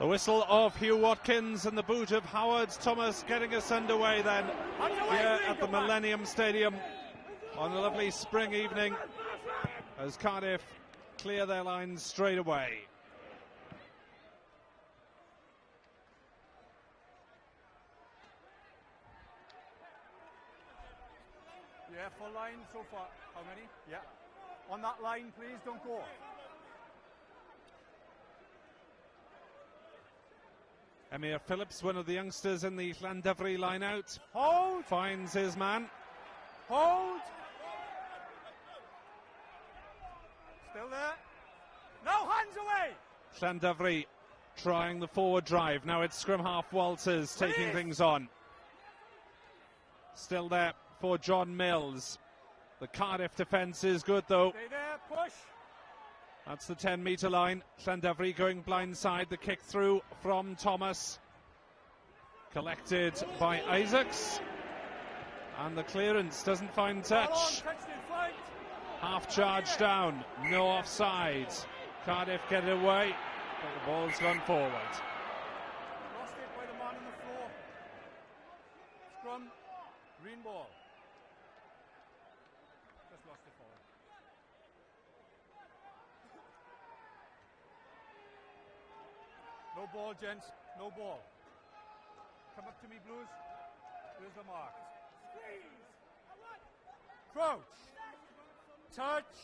The whistle of Hugh Watkins and the boot of Howard Thomas getting us underway then here at the Millennium Stadium on a lovely spring evening as Cardiff clear their lines straight away. Yeah, full line so far. How many? Yeah. On that line, please, don't go. Emir Phillips, one of the youngsters in the Llandovery line-out. Hold! Finds his man. Hold! Still there? No, hands away! Llandovery trying the forward drive. Now it's scrum half Walters taking things on. Still there for John Mills. The Cardiff defence is good though. Stay there, push! That's the 10-metre line. Llandovery going blindside. The kick through from Thomas. Collected by Isaacs. And the clearance doesn't find touch. Half charge down. No offside. Cardiff get it away. But the ball's gone forward. Lost it by the man on the floor. Scrum. Green ball. Just lost it forward. No ball, gents. No ball. Come up to me, Blues. Where's the mark? Crouch. Touch.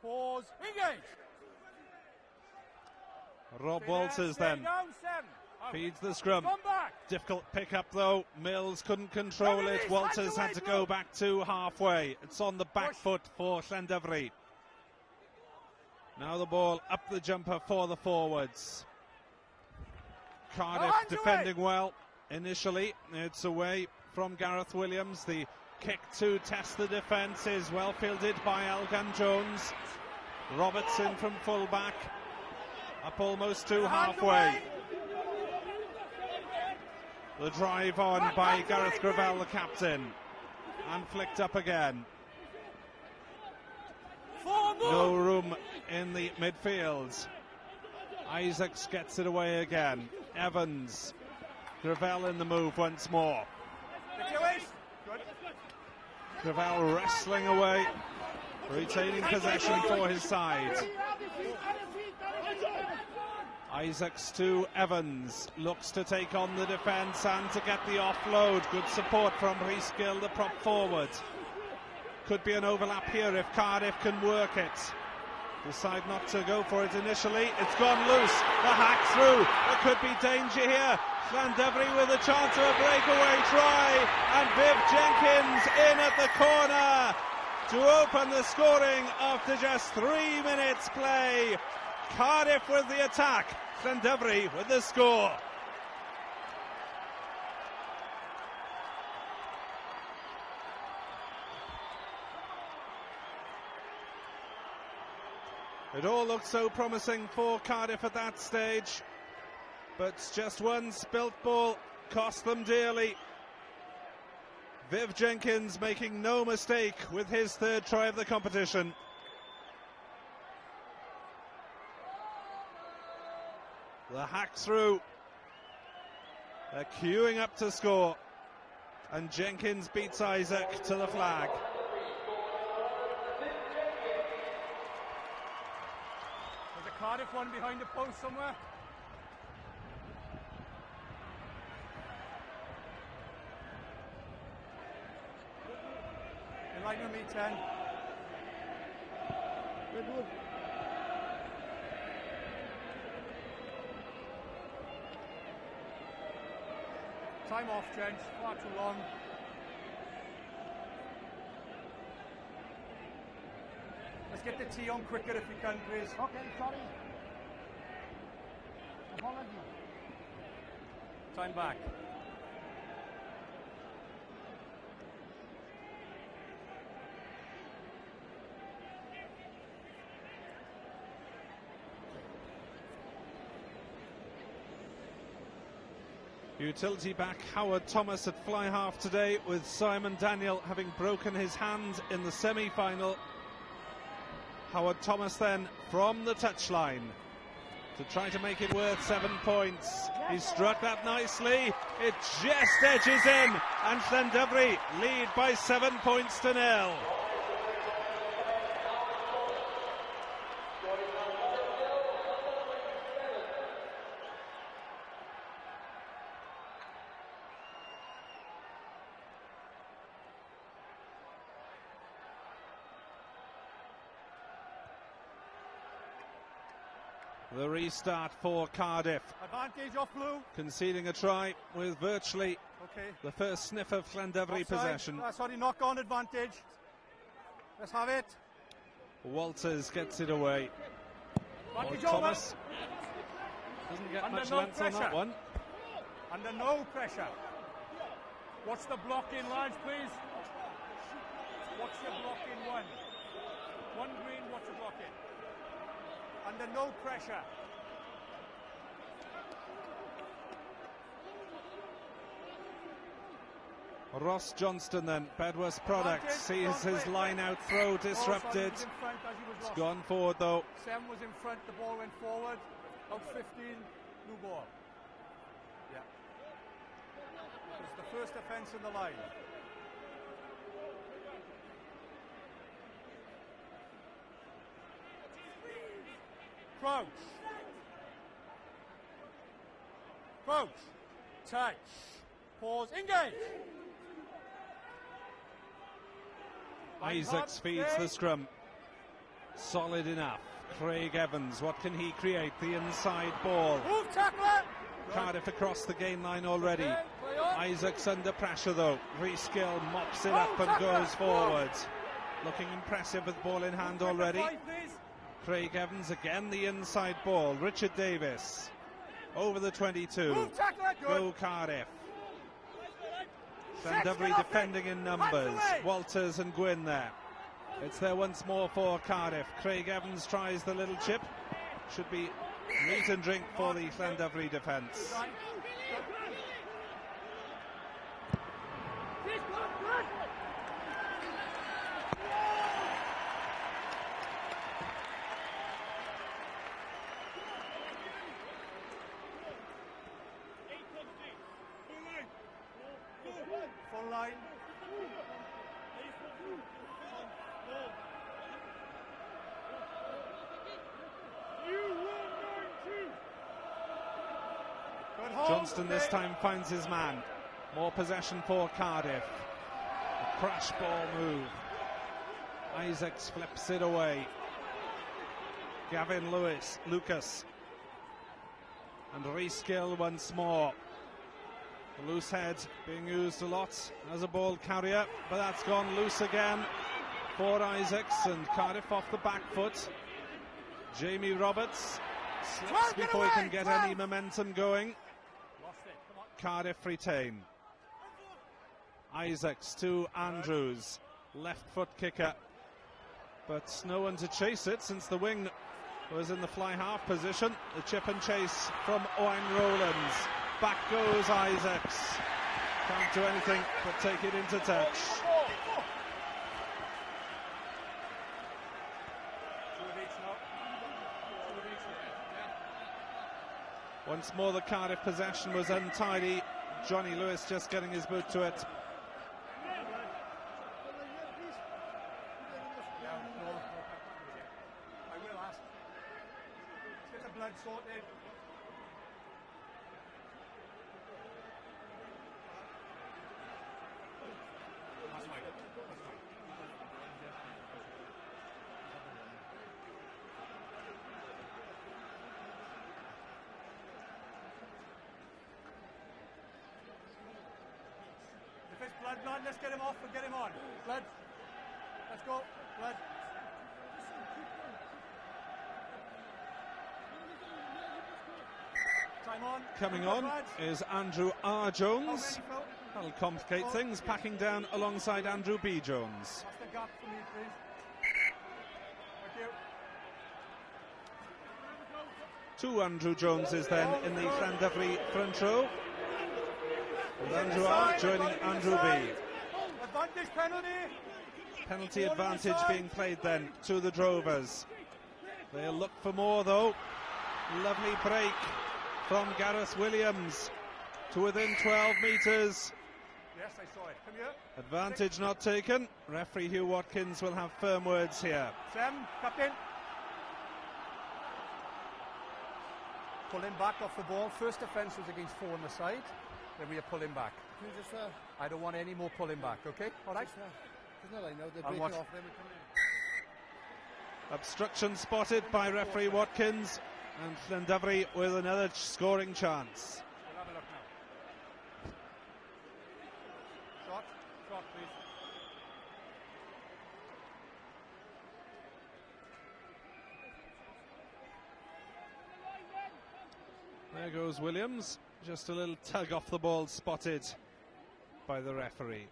Pause. Engage. Rob Walters then feeds the scrum. Difficult pick up though. Mills couldn't control it. Walters had to go back to halfway. It's on the back foot for Llandovery. Now the ball up the jumper for the forwards. Cardiff defending well initially. It's away from Gareth Williams. The kick to test the defence is well fielded by Elgan Jones. Robertson from fullback. Up almost to halfway. The drive on by Gareth Gravel, the captain. And flicked up again. No room in the midfield. Isaacs gets it away again. Evans. Gravel in the move once more. Gravel wrestling away, retaining possession for his side. Isaacs to Evans, looks to take on the defence and to get the offload. Good support from Rhys Gill, the prop forward. Could be an overlap here if Cardiff can work it. Decide not to go for it initially. It's gone loose. The hack through. There could be danger here. Llandovery with a chance of a breakaway try. And Viv Jenkins in at the corner to open the scoring after just 3 minutes play. Cardiff with the attack. Llandovery with the score. It all looked so promising for Cardiff at that stage, but just one spilt ball cost them dearly. Viv Jenkins making no mistake with his third try of the competition. The hack through. They're queuing up to score, and Jenkins beats Isaac to the flag. Cardiff one behind the post somewhere. In line with me, 10. Good. Time off, gents. Far too long. Let's get the tee on quicker if we can, please. Okay, sorry. Apology. Time back. Utility back Howard Thomas at fly half today, with Simon Daniel having broken his hand in the semi-final. Howard Thomas then from the touchline to try to make it worth 7 points. He struck that nicely. It just edges in, and Llandovery lead by 7 points to 0. The restart for Cardiff. Advantage off blue. Conceding a try with virtually the first sniff of Llandovery possession. Sorry, knock-on advantage. Let's have it. Walters gets it away. Thomas doesn't get much length on that one. Under no pressure. Watch the block in, lads, please. Watch the block in one. One green, watch the block in. Under no pressure. Ross Johnston then, Bedworth's product, sees his line-out throw disrupted. It's gone forward though. Sam was in front, the ball went forward. Out 15, new ball. Yeah. It's the first offence in the line. Crouch. Crouch. Touch. Pause. Engage. Isaacs feeds the scrum. Solid enough. Craig Evans, what can he create? The inside ball. Move, tackler. Cardiff across the gain line already. Isaacs under pressure though. Reskill mops it up and goes forward. Looking impressive with ball in hand already. Craig Evans again, the inside ball. Richard Davis over the 22. Move, tackler. Go Cardiff. Llandovery defending in numbers. Walters and Gwynn there. It's there once more for Cardiff. Craig Evans tries the little chip. Should be meat and drink for the Llandovery defence. Full line. Johnston this time finds his man. More possession for Cardiff. A crash ball move. Isaacs flips it away. Gavin Lucas. And Reskill once more. The loose head being used a lot as a ball carrier, but that's gone loose again for Isaacs, and Cardiff off the back foot. Jamie Roberts slips before he can get any momentum going. Cardiff retain. Isaacs to Andrews, left foot kicker, but no one to chase it since the wing was in the fly half position. The chip and chase from Owen Rowlands. Back goes Isaacs. Can't do anything but take it into touch. Once more the Cardiff possession was untidy. Johnny Lewis just getting his boot to it. I will ask. Get the blood sorted. If it's blood, let's get him off and get him on. Blood. Let's go. Blood. Time on. Coming on is Andrew R. Jones. That'll complicate things, packing down alongside Andrew B. Jones. That's the gap for me, please. Thank you. 2 Andrew Joneses then in the Llandovery front row. With Andrew R joining Andrew B. Advantage penalty. Penalty advantage being played then to the Drovers. They'll look for more though. Lovely break from Gareth Williams to within 12 metres. Yes, I saw it. Come here. Advantage not taken. Referee Hugh Watkins will have firm words here. Sam, captain. Pull him back off the ball. First offence was against 4 on the side. Then we are pulling back. I don't want any more pulling back, okay? All right? Obstruction spotted by referee Watkins, and Llandovery with another scoring chance. We'll have a look now. Shot, please. There goes Williams. Just a little tug off the ball spotted by the referee.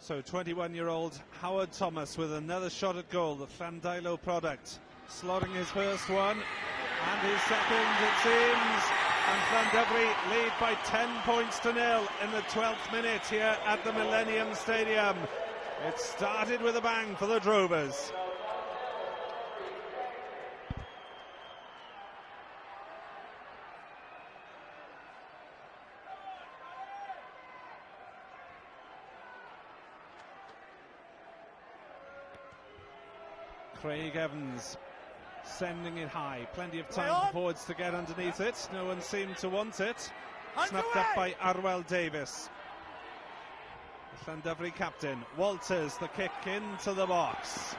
So 21-year-old Howard Thomas with another shot at goal, the Llandailo product, slotting his first one and his second, it seems, and Llandovery lead by 10 points to 0 in the 12th minute here at the Millennium Stadium. It started with a bang for the Drovers. Craig Evans sending it high. Plenty of time for forwards to get underneath it. No one seemed to want it. Snapped up by Arwel Davis. The Llandovery captain. Walters, the kick into the box.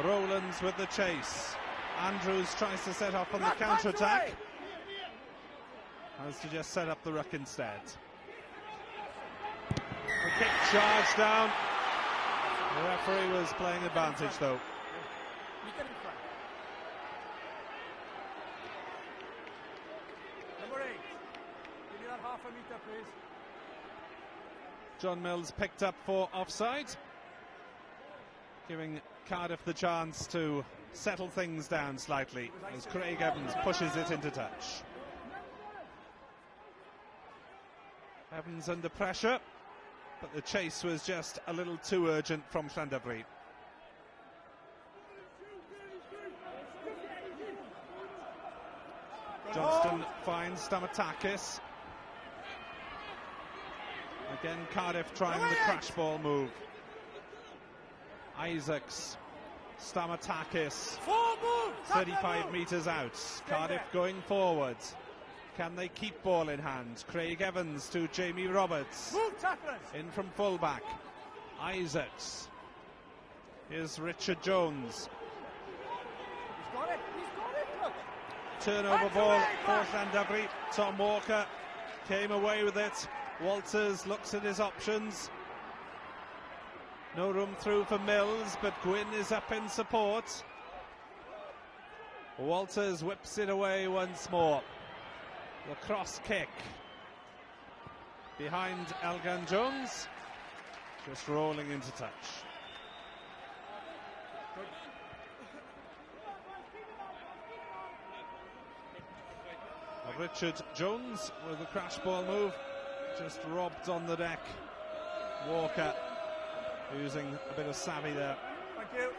Rowlands with the chase. Andrews tries to set off on the counter-attack. Has to just set up the ruck instead. The kick charged down. The referee was playing advantage though. Number 8. Give me that half a metre, please. John Mills picked up for offside, giving Cardiff the chance to settle things down slightly as Craig Evans pushes it into touch. Evans under pressure, but the chase was just a little too urgent from Llandovery. Johnston finds Stamatakis. Again, Cardiff trying the crash ball move. Isaacs, Stamatakis, 35 metres out. Cardiff going forward. Can they keep ball in hand? Craig Evans to Jamie Roberts. In from fullback. Isaacs. Here's Richard Jones. He's got it. Look. Turnover ball for Llandovery. Tom Walker came away with it. Walters looks at his options. No room through for Mills, but Gwynn is up in support. Walters whips it away once more. The cross kick behind Elgan Jones, just rolling into touch. Richard Jones with the crash ball move, just robbed on the deck. Walker using a bit of savvy there. Thank you.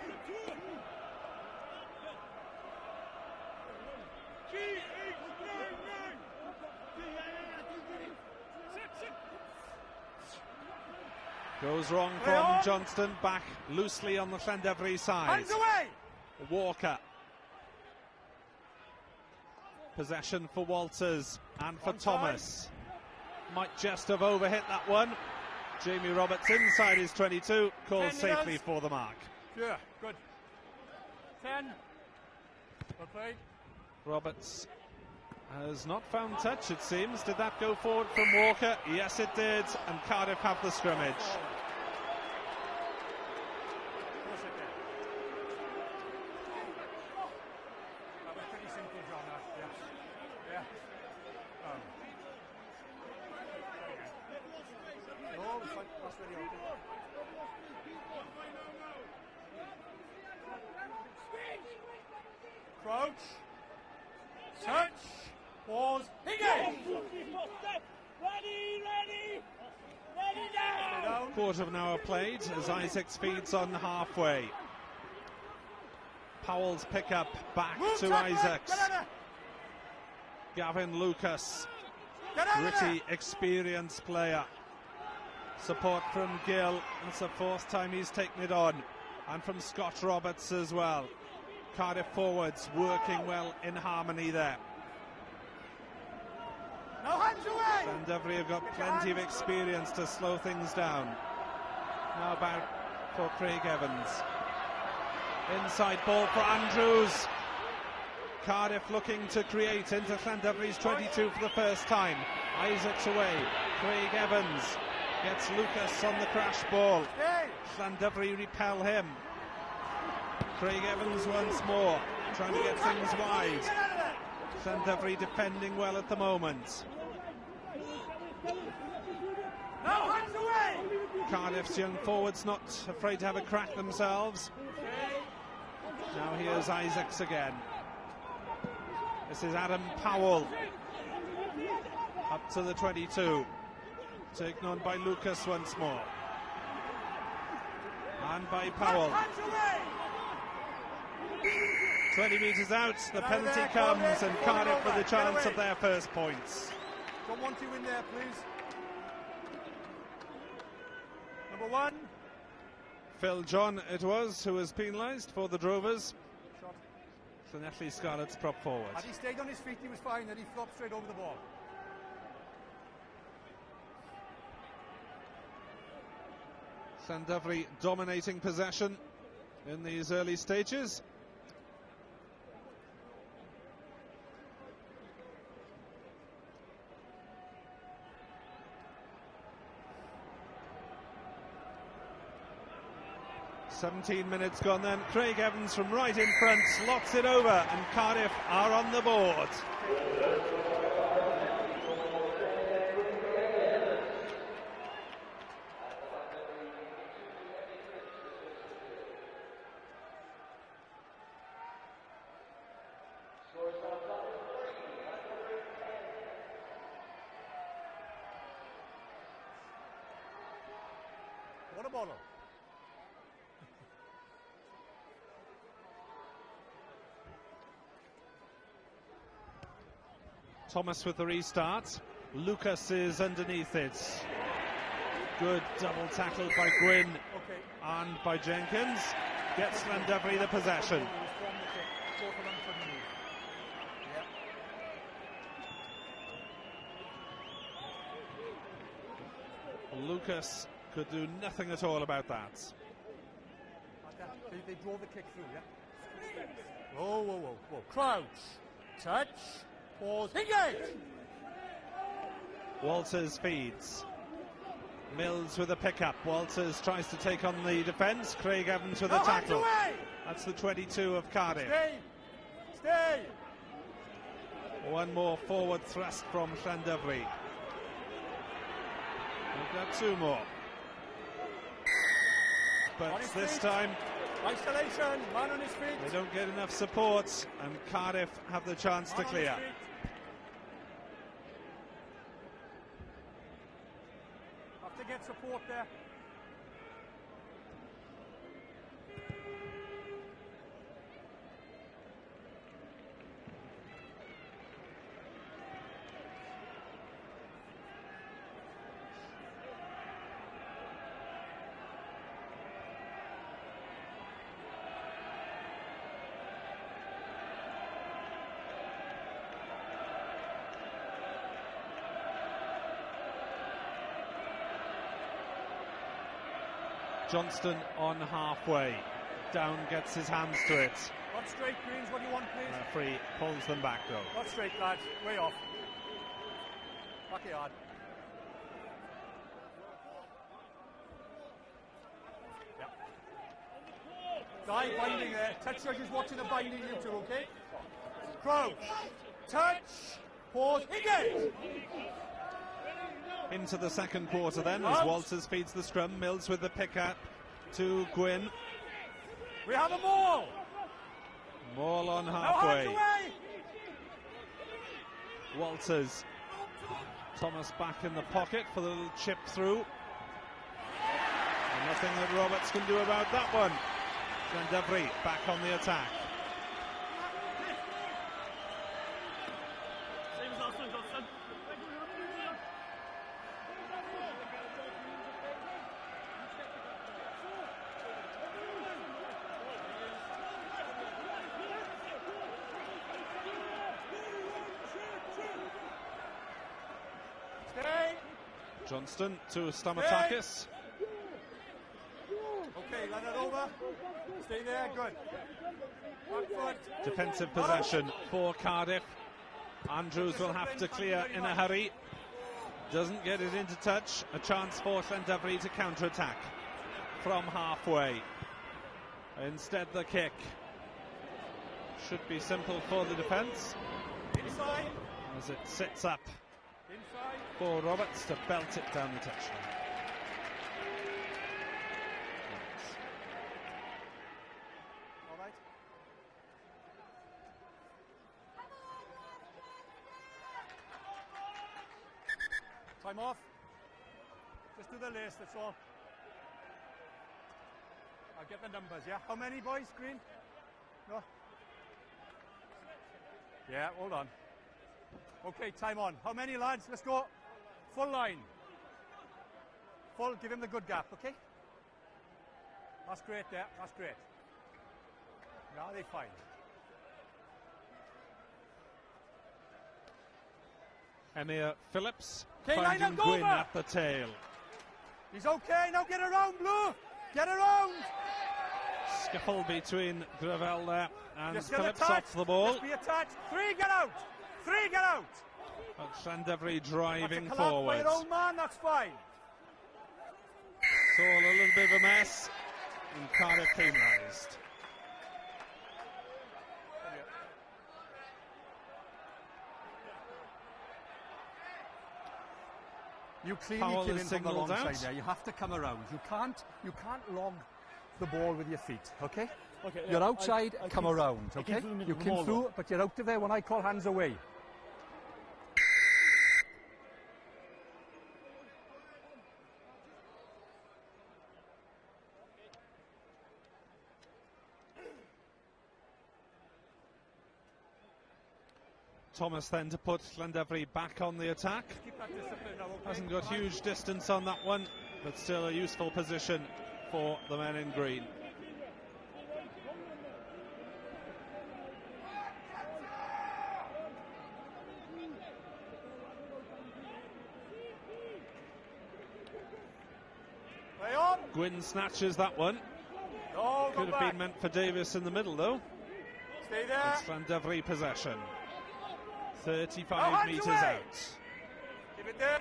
Goes wrong from Johnston, back loosely on the Llandovery side. Hands away! Walker. Possession for Walters and for Thomas. Might just have overhit that one. Jamie Roberts inside his 22, calls safely for the mark. Yeah, good. 10. Well played. Roberts has not found touch, it seems. Did that go forward from Walker? Yes, it did. And Cardiff have the scrimmage. Crouch. Touch. Pause. Engage. Ready. Quarter of an hour played as Isaacs feeds on halfway. Powell's pickup back to Isaacs. Gavin Lucas, gritty, experienced player. Support from Gill. It's the fourth time he's taken it on. And from Scott Roberts as well. Cardiff forwards working well in harmony there. No hands away! Llandovery have got plenty of experience to slow things down. Now about for Craig Evans. Inside ball for Andrews. Cardiff looking to create into Llandovery's 22 for the first time. Isaacs away. Craig Evans gets Lucas on the crash ball. Llandovery repel him. Craig Evans once more trying to get things wide. Llandovery defending well at the moment. No hands away! Cardiff's young forwards not afraid to have a crack themselves. Now here's Isaacs again. This is Adam Powell. Up to the 22. Taken on by Lucas once more. And by Powell. 20 metres out, the penalty comes, and Cardiff with the chance of their first points. Don't want you in there, please. Number 1. Phil John it was who was penalised for the Drovers. Llanelli Scarlet's prop forward. Had he stayed on his feet, he was fine, and he flopped straight over the ball. Llandovery dominating possession in these early stages. "17 minutes gone then. Craig Evans from right in front slots it over, and Cardiff are on the board. What a bottle. Thomas with the restart. Lucas is underneath it. Good double tackle by Gwynn and by Jenkins. Gets Llandovery the possession. Lucas could do nothing at all about that. They draw the kick through, yeah? Whoa. Crouch. Touch. Pause. Engage! Walters feeds. Mills with a pickup. Walters tries to take on the defence. Craig Evans with a tackle. That's the 22 of Cardiff. Stay! One more forward thrust from Llandovery. We've got two more. But this time, isolation, man on his feet. They don't get enough support, and Cardiff have the chance to clear. Have to get support there. Johnston on halfway. Down gets his hands to it. Not straight, Greens, what do you want, please? Referee pulls them back, though. Not straight, lads. Way off. Backyard. Yeah. Guy binding there. Touch judge is watching the binding, you two, okay? Crouch. Touch. Pause. Engage! Into the second quarter then, as Walters feeds the scrum. Mills with the pick up to Gwynn. We have a ball! Maul on No halfway. hands away! Walters. Thomas back in the pocket for the little chip through. And nothing that Roberts can do about that one. Llandevry back on the attack. Johnston to Stamatakis. Okay, let it over. Stay there, good. Back foot. Defensive possession for Cardiff. Andrews will have to clear in a hurry. Doesn't get it into touch. A chance for Llandevry to counter-attack from halfway. Instead, the kick. Should be simple for the defence. Inside. As it sits up Inside. for Roberts to belt it down the touchline. All right. Time off. Just do the list, that's all. I'll get the numbers, yeah? How many boys, Green? No? Yeah, hold on. Okay, time on. How many lads? Let's go. Full line. Full, give him the good gap, okay? That's great there, that's great. Now they're fine. Emir Phillips Okay, line finding up, Gwyn over. at the tail. He's okay, now get around, Blue! Get around! Scuffle between Gravel there and Just get Phillips attached. off the ball. Just be attached. Three, get out! Three, get out! Llandevry driving That's a collapse by forwards. your own man, that's fine. It's all a little bit of a mess. And Cardiff penalised. You clearly Powell came is in from the signalled long out. side there. You have to come around. You can't log the ball with your feet, okay? Okay, You're yeah, outside, I come came- around, I came okay? through the middle You of the came ball, through, though. but you're out of there when I call hands away. Thomas then to put Llandevry back on the attack. Keep that discipline now, okay? Hasn't got huge distance on that one, but still a useful position for the men in green. Play on! Gwyn snatches that one. No, go Could have back. been meant for Davis in the middle though. Stay there. It's Llandevry possession. No 35 hands metres away. out. Keep it there.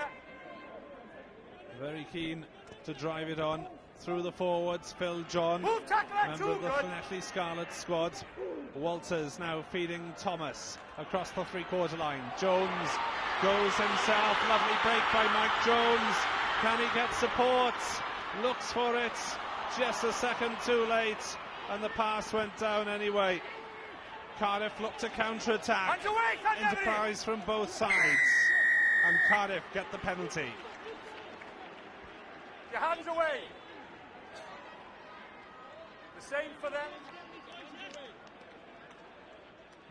Very keen to drive it on through the forwards. Phil John, Move, tackle that member too, of the good. Llanelli Scarlet squad. Walters now feeding Thomas across the three-quarter line. Jones goes himself. Lovely break by Mike Jones. Can he get support? Looks for it. Just a second too late. And the pass went down anyway. Cardiff look to counter-attack. Hands away, Llandevry. Enterprise from both sides. And Cardiff get the penalty. Your hands away. The same for them.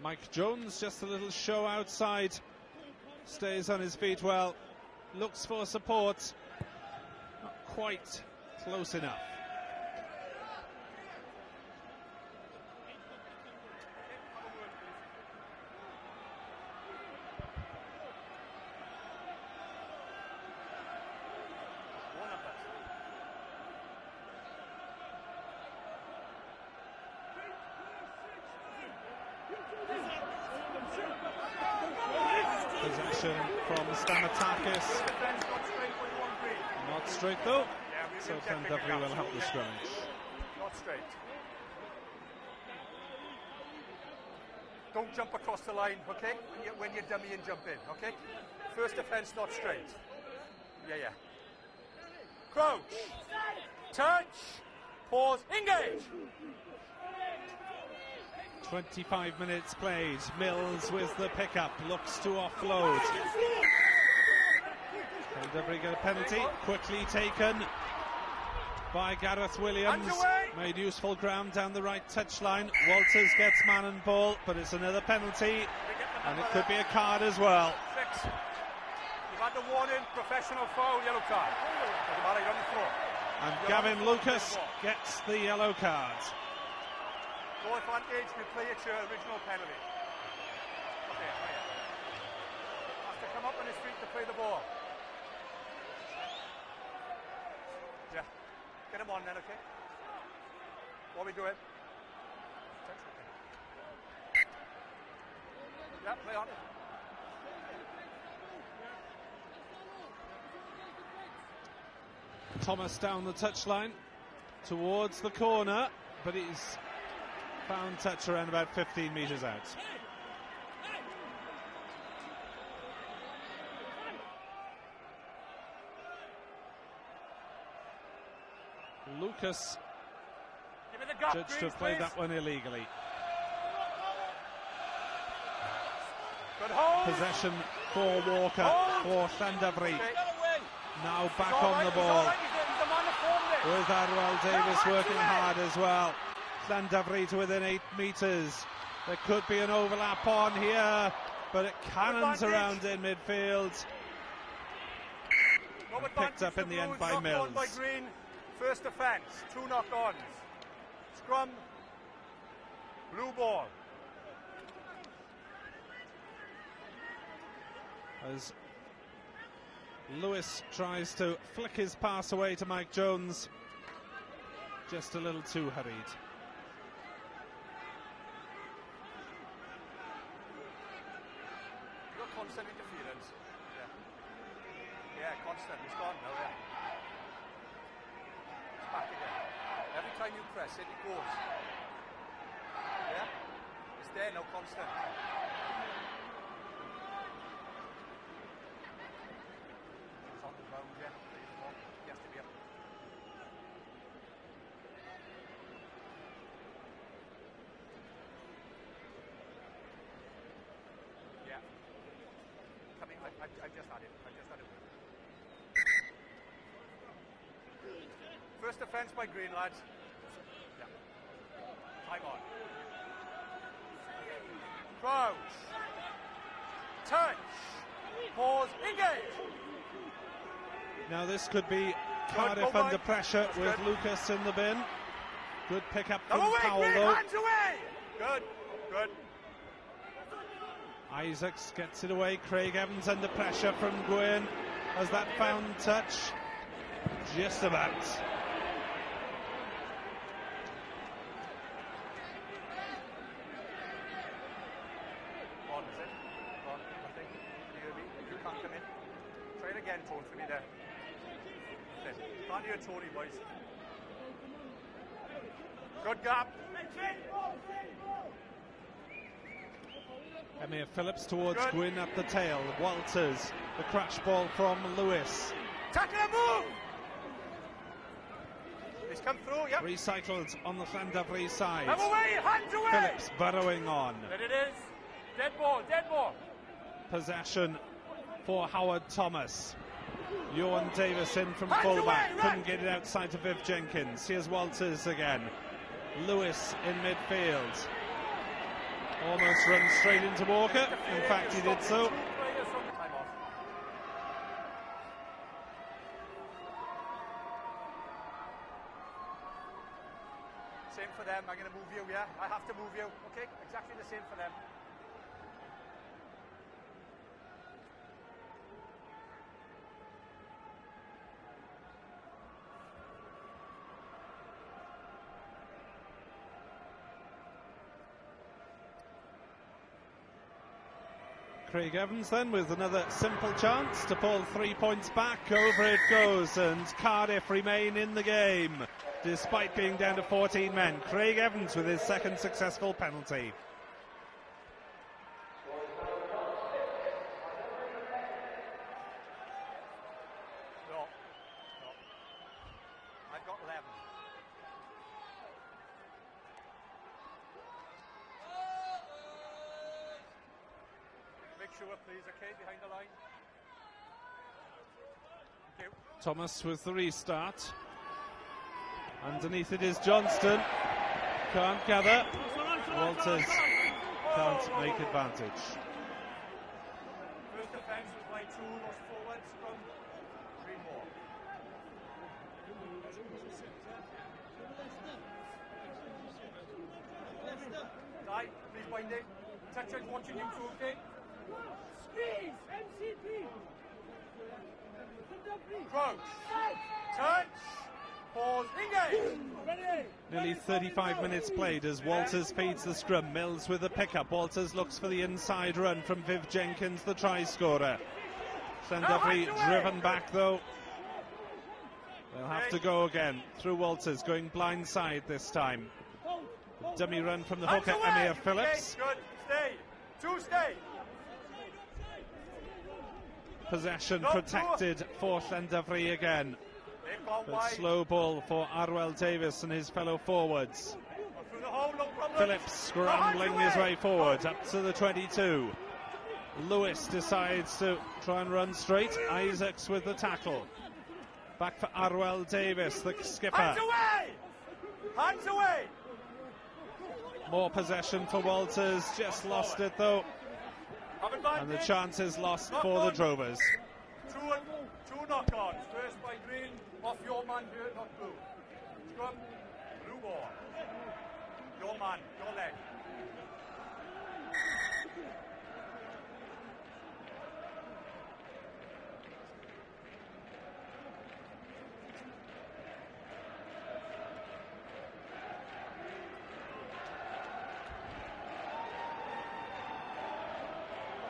Mike Jones, just a little show outside. Stays on his feet well. Looks for support. Not quite close enough. Possession from Stamatakis. Defense not straight when you want green. Not straight though. Yeah, we So will get bigger Llandevry will gaps. have the scrummage. Not straight. Don't jump across the line, okay? When you're dummy and jump in, okay? First defense not straight. Yeah. Crouch. Touch. Pause. Engage. 25 minutes played. Mills with the pickup, looks to offload. Delivery get a penalty, quickly taken by Gareth Williams. Made useful ground down the right touchline. Walters gets man and ball, but it's another penalty, and it could be a card as well. 6. You've had the warning, professional foul, yellow card. Doesn't matter, you're on the floor. And Gavin Lucas gets the yellow card. Goal advantage, you play at your original penalty. Okay, play it. Has to come up on his feet to play the ball. Yeah. Get him on then, okay? What are we doing? Yeah, play on. Thomas down the touchline towards the corner, but he's found touch around about 15 metres out. Lucas judged to have played that one illegally. Possession for Walker, for Llandovery. Now back on the ball with Arwel Davis working hard as well. Llandovery to within 8 metres. There could be an overlap on here, but it cannons around in midfield. Picked up in the end by Mills. By Green. First offence, 2 knock-ons. Scrum, blue ball. As Lewis tries to flick his pass away to Mike Jones, just a little too hurried. You've got constant interference. Yeah, constant. It's gone now, yeah. It's back again. Every time you press it, it goes. Yeah? It's there now, constant. It's on the ground, yeah. He has to be up. Yeah. Coming, I've just had it. First offence by Green, lads. Yeah. Time on. Crouch. Touch. Pause. Engage. Now this could be Cardiff under pressure with Lucas in the bin. Good pick up from Powell though. Hands away. Good. Isaacs gets it away. Craig Evans under pressure from Gwyn. Has that found touch? Just about. Again, Tone, for me there. Can't hear Tony, boys. Good gap. Emir Phillips towards Gwyn at the tail. Walters, the crash ball from Lewis. Tackle and move! He's come through, yep. Recycled on the Llandovery side. Have away, hands away! Phillips burrowing on. There it is. Dead ball. Possession for Howard Thomas. Ewan Davis in from fullback. Couldn't get it outside to Viv Jenkins. Here's Walters again. Lewis in midfield. Almost runs straight into Walker. In fact, he did so. Same for them. I'm going to move you, yeah? I have to move you. Okay, exactly the same for them. Craig Evans then with another simple chance to pull 3 points back. Over it goes, and Cardiff remain in the game despite being down to 14 men. Craig Evans with his second successful penalty. No. I've got 11. sure, please, okay, behind the line. Thank you. Thomas with the restart. Underneath it is Johnston. Can't gather. Walters can't make advantage. First defence was by 2, lost forwards from 3 more. Guy, please bind it. Toucher's watching you too, okay? Squeeze! MCP! Crouch! Touch! Pause, engage! Ready! Nearly 35 minutes played as Walters feeds the scrum. Mills with the pickup. Walters looks for the inside run from Viv Jenkins, the try scorer. Llandovery driven back though. They'll have to go again through Walters, going blind side this time. Dummy run from the hooker, Emir Phillips. Good, stay. 2 stay. Possession protected for Llandovery again. But slow ball for Arwel Davis and his fellow forwards. Phillips scrambling his way forward up to the 22. Lewis decides to try and run straight. Isaacs with the tackle. Back for Arwel Davis, the skipper. Hands away! Hands away! More possession for Walters, just lost it though. And the chance is lost for the Drovers. Two knock-ons. First by Green, off your man here, not blue. Scrum, blue ball. Your man, your leg.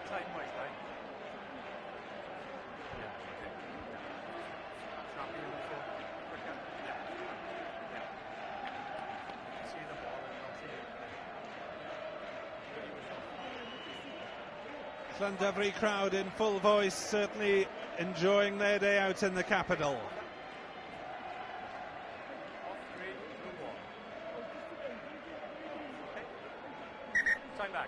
Time waste, right? Yeah, okay. Yeah. Snappy in the floor. Quicker. Yeah. Yeah. See the ball and not see it. Llandovery crowd in full voice, certainly enjoying their day out in the capital. Off green, blue ball. Okay. Time back.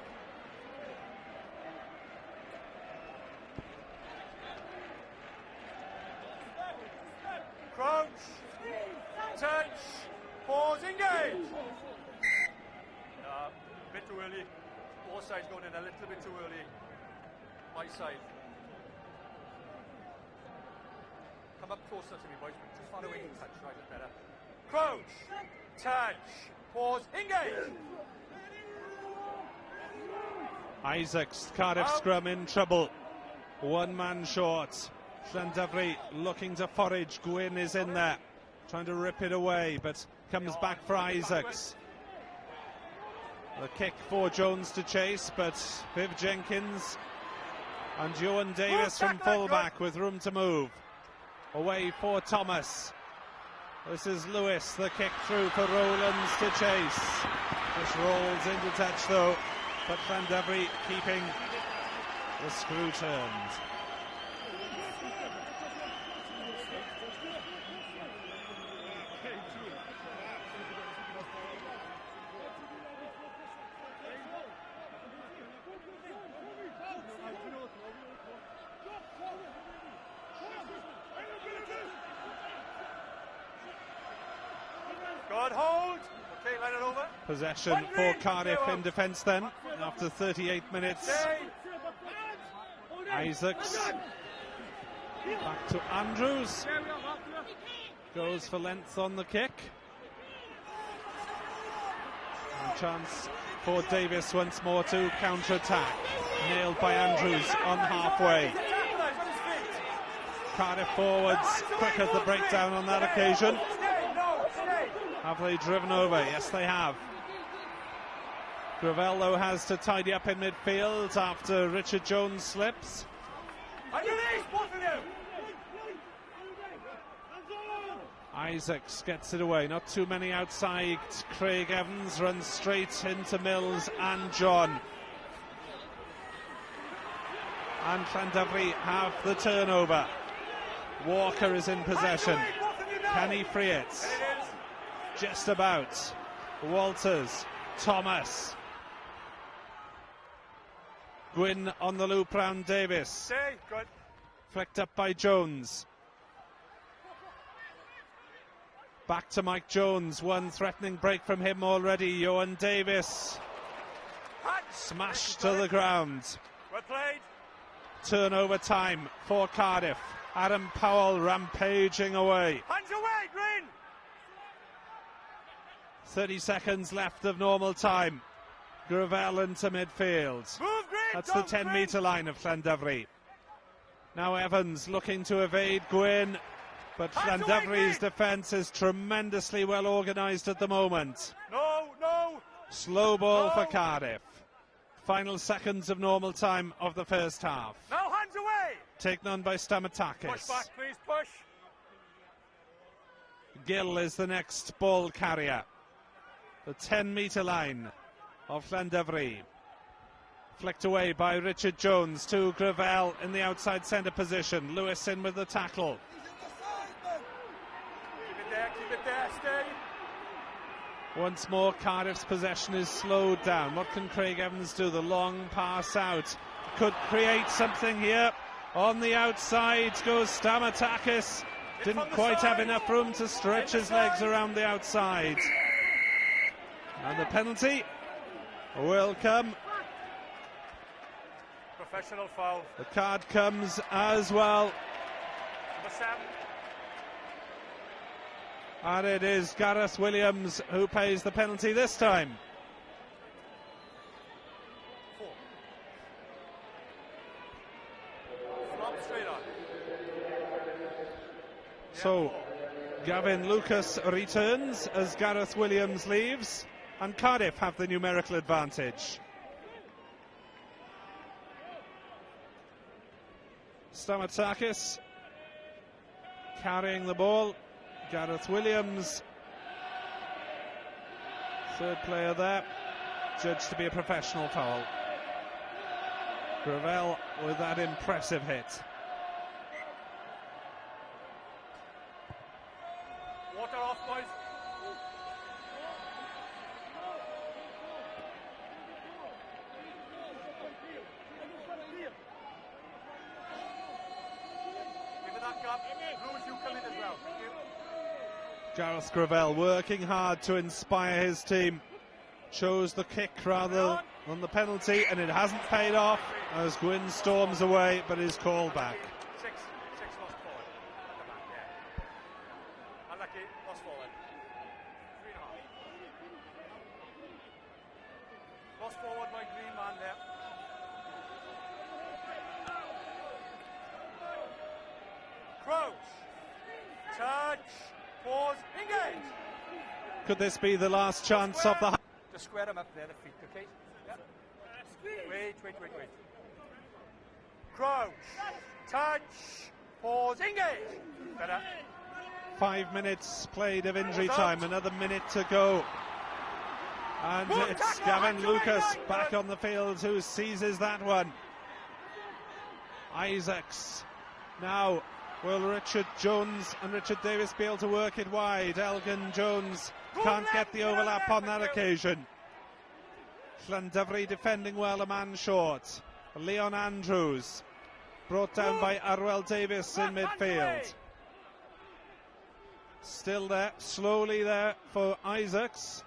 Crouch, touch, pause, engage. Bit too early. All sides going in a little bit too early. My side. Come up closer to me, boys. Too far away to touch, right? It's better. Crouch, touch, pause, engage. Isaacs, Cardiff scrum in trouble. One man short. Llandovery looking to forage. Gwyn is in there, trying to rip it away, but comes back for Isaacs. The kick for Jones to chase, but Viv Jenkins and Joan Davis from fullback with room to move. Away for Thomas. This is Lewis, the kick through for Rowlands to chase. This rolls into touch though, but Llandovery keeping the screw turned. Good hold. Okay, line it over. Possession for Cardiff in defence then, after 38 minutes. Isaacs. Back to Andrews. Goes for length on the kick. And chance for Davis once more to counter-attack. Nailed by Andrews on halfway. Cardiff forwards quick at the breakdown on that occasion. Have they driven over? Yes, they have. Gravel, though, has to tidy up in midfield after Richard Jones slips. Isaacs gets it away. Not too many outside. Craig Evans runs straight into Mills and John. And Llandovery have the turnover. Walker is in possession. Can he free it? Just about. Walters, Thomas. Gwynn on the loop round Davis. Stay, good. Flicked up by Jones. Back to Mike Jones. One threatening break from him already. Johan Davis. Smashed to the ground. Well played. Turnover time for Cardiff. Adam Powell rampaging away. Hands away, Green. 30 seconds left of normal time. Gravel into midfield. Move, Green. That's the 10-metre line of Llandovery. Now Evans looking to evade Gwynn, but Llandovery's defence is tremendously well organised at the moment. No. Slow ball for Cardiff. Final seconds of normal time of the first half. Now hands away. Taken on by Stamatakis. Push back, please, push. Gill is the next ball carrier. The 10-metre line of Llandovery. Flicked away by Richard Jones to Gravel in the outside centre position. Lewis in with the tackle. Keep it there, stay. Once more, Cardiff's possession is slowed down. What can Craig Evans do? The long pass out could create something here. On the outside goes Stamatakis. Didn't quite have enough room to stretch his legs around the outside. And the penalty will come. Professional foul. The card comes as well. Number 7. And it is Gareth Williams who pays the penalty this time. 4. Flop straight on. So Gavin Lucas returns as Gareth Williams leaves, and Cardiff have the numerical advantage. Stamatakis carrying the ball. Gareth Williams, third player there, judged to be a professional foul. Gravel with that impressive hit. Water off, boys. Give me that gap. Bruce, you come in as well. Thank you. Gareth Gravel working hard to inspire his team. Chose the kick rather than the penalty, and it hasn't paid off as Gwynn storms away, but is called back. 6 lost forward. At the back, yeah. Unlucky, lost forward. 3.5. Lost forward by Green man there. Crouch. Touch. Pause. Engage. Could this be the last chance of the... Just square him up there, the feet, okay? Yep. Wait. Crouch. Touch. Pause. Engage. Better. 5 minutes played of injury time, another minute to go. And it's Gavin Lucas back on the field who seizes that one. Isaacs now. Will Richard Jones and Richard Davis be able to work it wide? Elgin Jones can't get the overlap on that occasion. Llandovery defending well, a man short. Leon Andrews brought down by Arwell Davis in midfield. Still there, slowly there for Isaacs.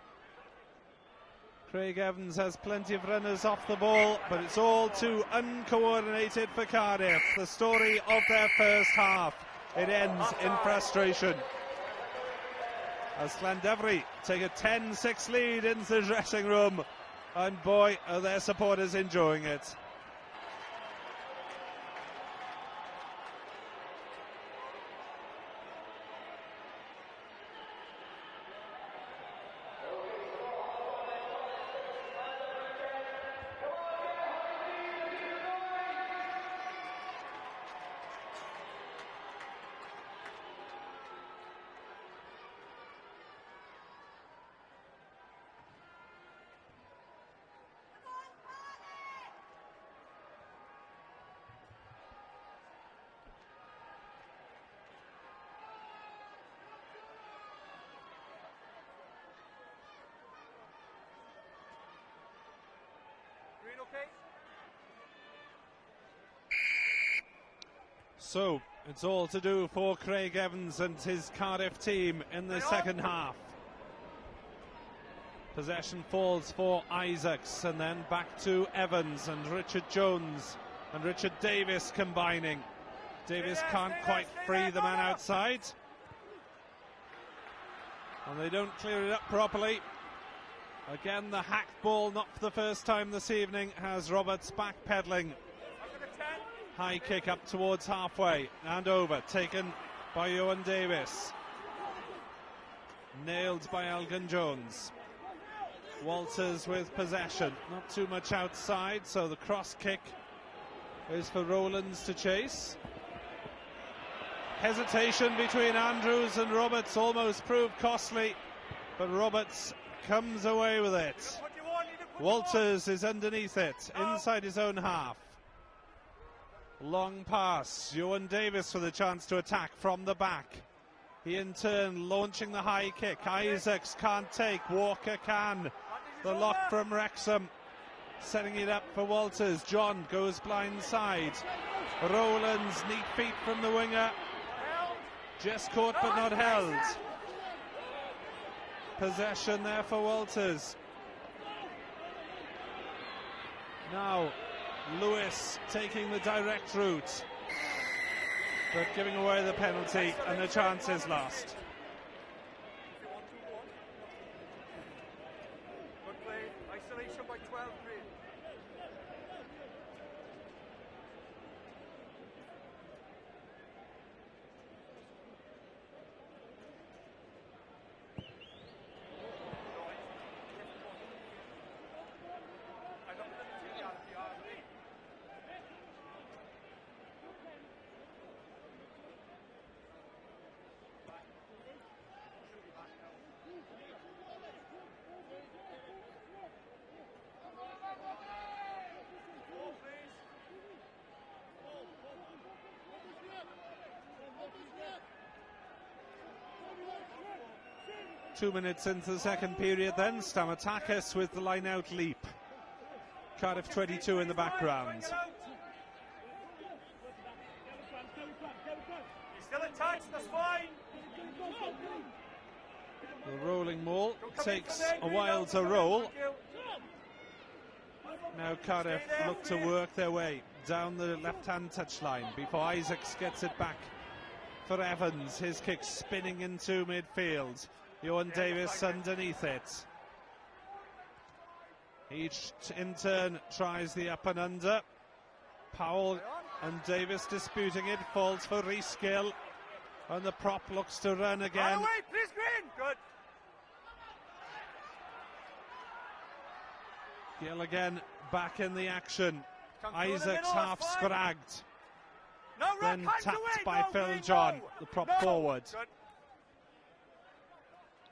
Craig Evans has plenty of runners off the ball, but it's all too uncoordinated for Cardiff. The story of their first half. It ends in frustration as Llandovery take a 10-6 lead into the dressing room, and boy, are their supporters enjoying it. Green okay? So it's all to do for Craig Evans and his Cardiff team in the second half. Possession falls for Isaacs, and then back to Evans and Richard Jones and Richard Davis combining. Davis can't quite free the man outside, and they don't clear it up properly. Again, the hacked ball, not for the first time this evening, has Roberts backpedaling. High kick up towards halfway and over, taken by Ewan Davis. Nailed by Elgin Jones. Walters with possession, not too much outside, so the cross kick is for Rowlands to chase. Hesitation between Andrews and Roberts almost proved costly, but Roberts comes away with it. Walters is underneath it, inside his own half. Long pass, Ewan Davis with a chance to attack from the back. He in turn launching the high kick. Isaacs can't take, Walker can. The lock from Wrexham, setting it up for Walters. John goes blindside. Rowlands, neat feet from the winger. Just caught but not held. Possession there for Walters. Now Lewis taking the direct route, but giving away the penalty, and the chance is lost. Good play. Isolation by 12, Green. Two minutes into the second period then, Stamatakis with the line-out leap. Cardiff 22 in the background. He's still attached, that's fine. The rolling ball takes a while to roll. Now Cardiff look to work their way down the left-hand touchline before Isaacs gets it back for Evans. His kick spinning into midfield. Ewan Davis underneath it. Each in turn tries the up and under. Powell and Davis disputing it. Falls for Rees-Gill, and the prop looks to run again. Away, please, Green. Good. Gill again back in the action. Isaacs half scragged, then tapped by Phil John, the prop forward. Good.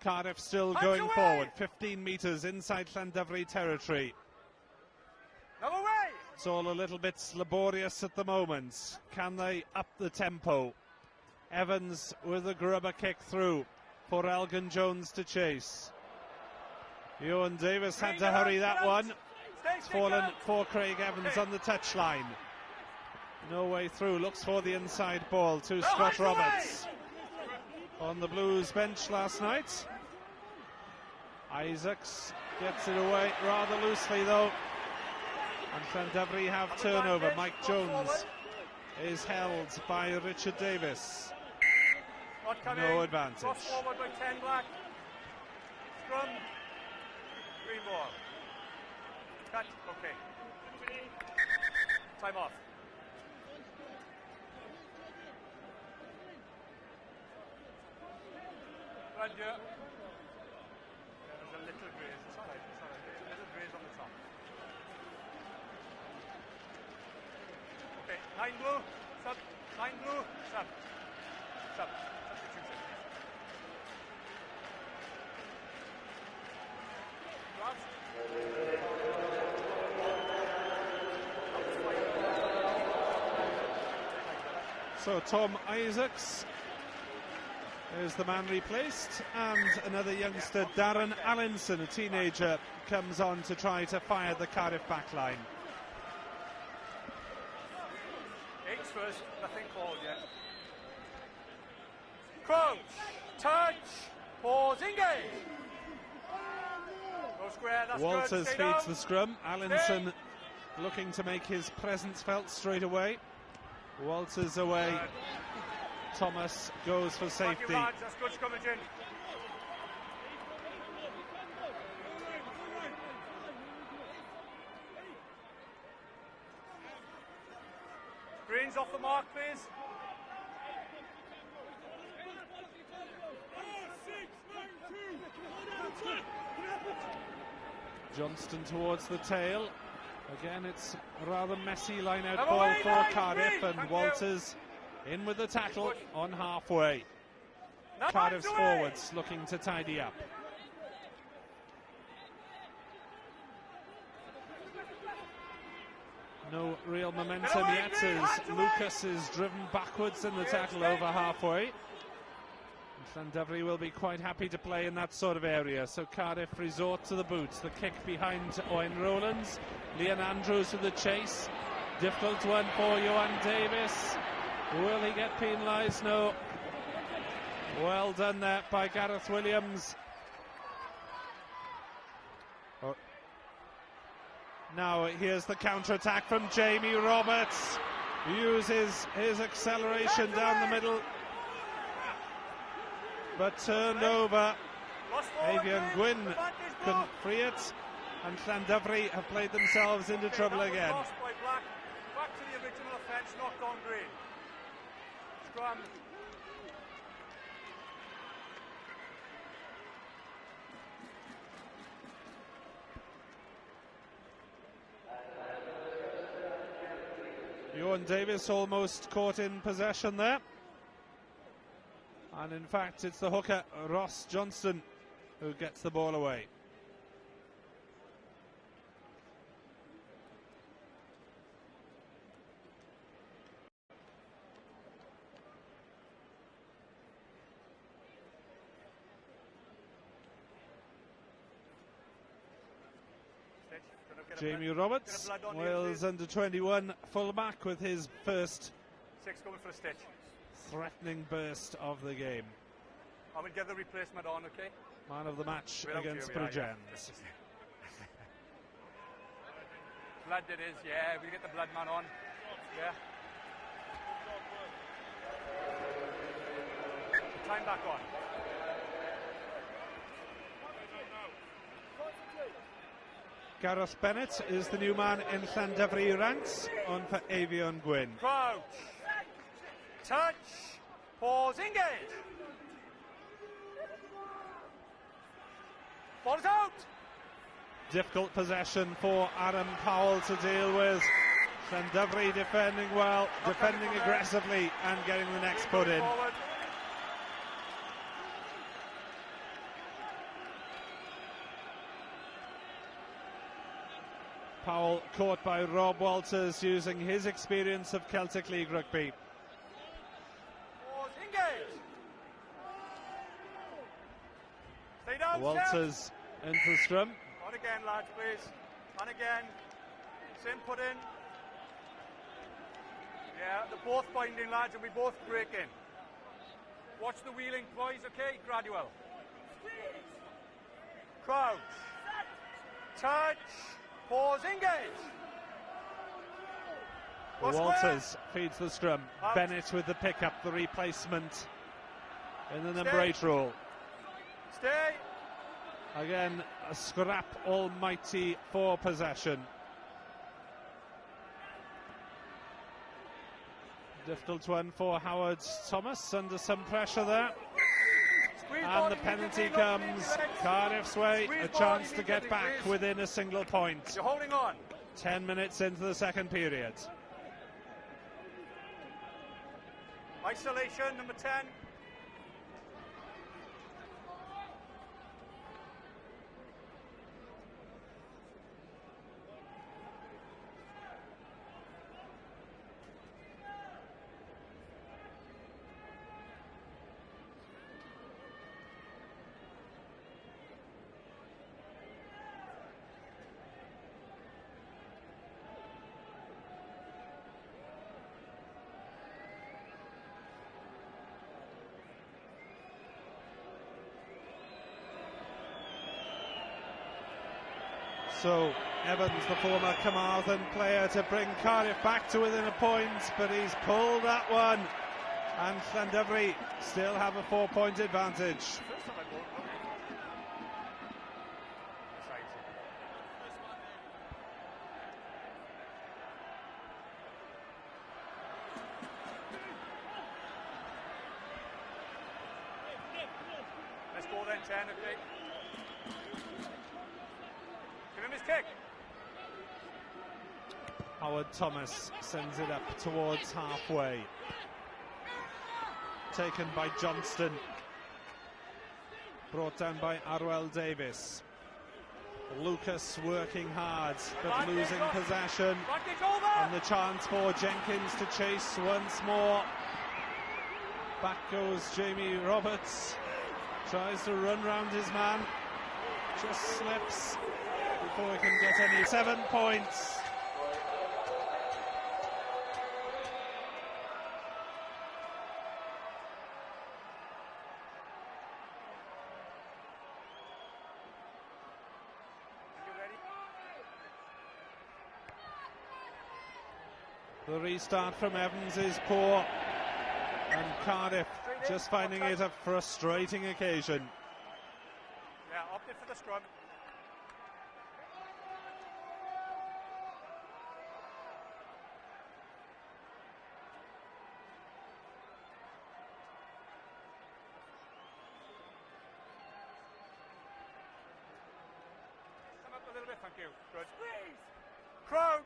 Cardiff still going forward, 15 metres inside Llandovery territory. Away. It's all a little bit laborious at the moment. Can they up the tempo? Evans with a grubber kick through for Elgin Jones to chase. Ewan Davis had to hurry that one. It's fallen for Craig Evans on the touchline. No way through, looks for the inside ball to Scott Roberts. On the Blues bench last night. Isaacs gets it away rather loosely though, and Llandovery have turnover. Mike Jones is held by Richard Davis. No advantage. Cross forward by 10 black. Scrum. Green ball. Cut. Okay. Time off. Roger. There's a little graze. It's all right. It's all right. There's a little graze on the top. Okay. 9 blue. Sub. 9 blue. Sub. Sub. Substitution. So Tom Isaacs is the man replaced, and another youngster, Darren Allinson, a teenager, comes on to try to fire the Cardiff backline. first, nothing called yet. Crouch, touch, pause, engage. Go square, that's Walters good. Stay feeds down. the scrum. Allinson looking to make his presence felt straight away. Walters away. Good. Thomas goes for Back safety. you, lads, that's good scrummaging. Green's off the mark, please. Johnston towards the tail. Again, it's a rather messy line-out Come ball away, for line, Cardiff, Green. and Thank Walters in with the tackle on halfway. Now Cardiff's away. forwards looking to tidy up. No real momentum away, yet Green, as hands away. Lucas is driven backwards in the tackle over halfway. And Llandudno will be quite happy to play in that sort of area. So Cardiff resort to the boots. The kick behind Owen Rowlands. Leon Andrews with the chase. Difficult one for Johan Davis. Will he get penalised? No. Well done there by Gareth Williams. Now here's the counter-attack from Jamie Roberts. Uses his acceleration down the middle, but turned over. Avian Gwyn couldn't free it, and Llandudno have played themselves into trouble again. Lost by Black. Back to the original offence, knocked on Green. Scrum. Johan Davis almost caught in possession there. And in fact, it's the hooker, Ross Johnston, who gets the ball away. Jamie Roberts, Wales under-21 fullback, with his first 6 going for a stitch. threatening burst of the game. I will get the replacement on, okay? Man of the match Without against you, yeah, Bridgends. Blood it is, yeah, we get the blood man on. Yeah. Time back on. Gareth Bennett is the new man in Llandudno ranks, on for Avion Gwyn. Crouch. Touch. Pause. Engage. Ball's out. Difficult possession for Adam Powell to deal with. Llandudno defending well, defending aggressively, and getting the next put in. Forward. Powell caught by Rob Walters, using his experience of Celtic League rugby. Pause. Engage. Stay down. Walters into the scrum. On again, lads, please. On again. Same put in. Yeah, they're both binding, lads, and we both break in. Watch the wheeling, boys, okay? Gradual. Crouch. Touch. Pause. Engage. Go Walters feeds the scrum. Out. Bennett with the pickup, the replacement in the number 8 role. Stay. Again, a scrap almighty for possession. Difficult one for Howard Thomas, under some pressure there. Squeeze And ball the if you can penalty take off comes the legs. Cardiff's way, Squeeze a ball chance to immediately, get back please. within a single point. You're holding on. 10 minutes into the second period. Isolation, number 10. So Evans, the former Carmarthen player, to bring Cardiff back to within a point, but he's pulled that one, and Llandovery still have a 4-point advantage. Let's go then, 10, okay. Give him his kick. Howard Thomas sends it up towards halfway. Taken by Johnston. Brought down by Arwell Davis. Lucas working hard, but losing possession. And the chance for Jenkins to chase once more. Back goes Jamie Roberts. Tries to run round his man. Just slips before he can get any. 7 points. The restart from Evans is poor, and Cardiff just finding it a frustrating occasion. Yeah, opted for the scrum. Come up a little bit, thank you. Good. Crouch,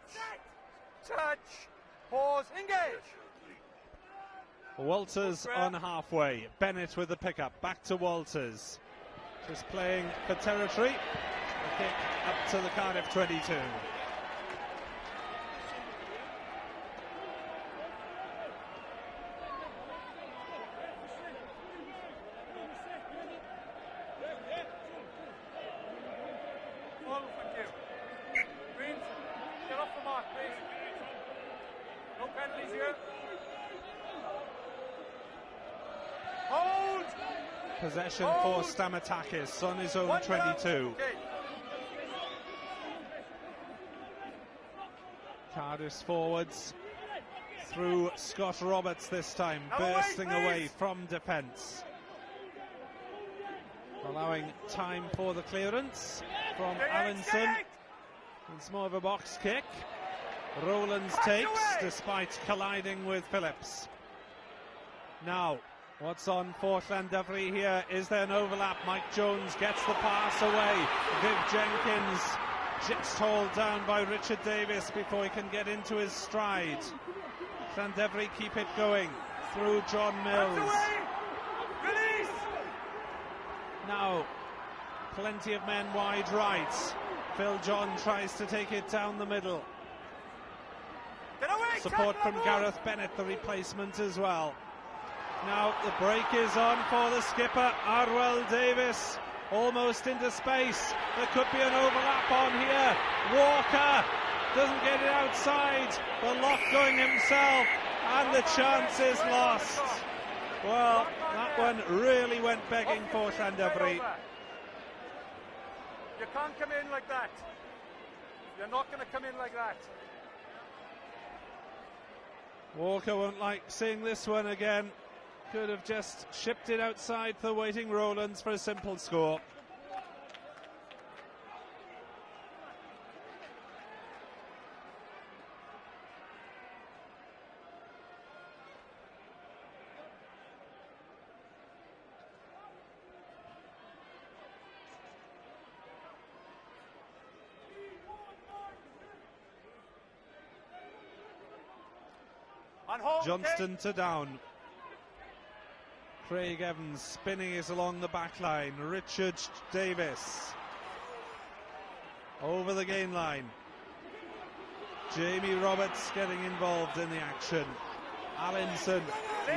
touch, pause, engage. Walters on halfway. Bennett with the pickup. Back to Walters. Just playing for territory. A kick up to the Cardiff 22. Oh, thank you. Greens, get off the mark, please. No penalties here. Hold! Possession for Stamatakis on his own 22. Okay. Cardiff's forwards through Scott Roberts this time, Now bursting away, away from defence. Allowing time for the clearance from Allinson. It's more of a box kick. Rowlands takes despite colliding with Phillips. Now, what's on for Llandovery here? Is there an overlap? Mike Jones gets the pass away. Viv Jenkins just hauled down by Richard Davis before he can get into his stride. Llandovery keep it going through John Mills. Release! Now, plenty of men wide right. Phil John tries to take it down the middle. Get away! Support from Gareth Bennett, the replacement as well. Now the break is on for the skipper, Arwell Davis, almost into space. There could be an overlap on here. Walker doesn't get it outside. The lock going himself, and the chance is lost. Well, that one really went begging for Llandovery. You can't come in like that. You're not going to come in like that. Walker won't like seeing this one again. Could have just shipped it outside the waiting Rowlands for a simple score. Johnston to down. Craig Evans spinning it along the back line. Richard Davis over the gain line. Jamie Roberts getting involved in the action. Allinson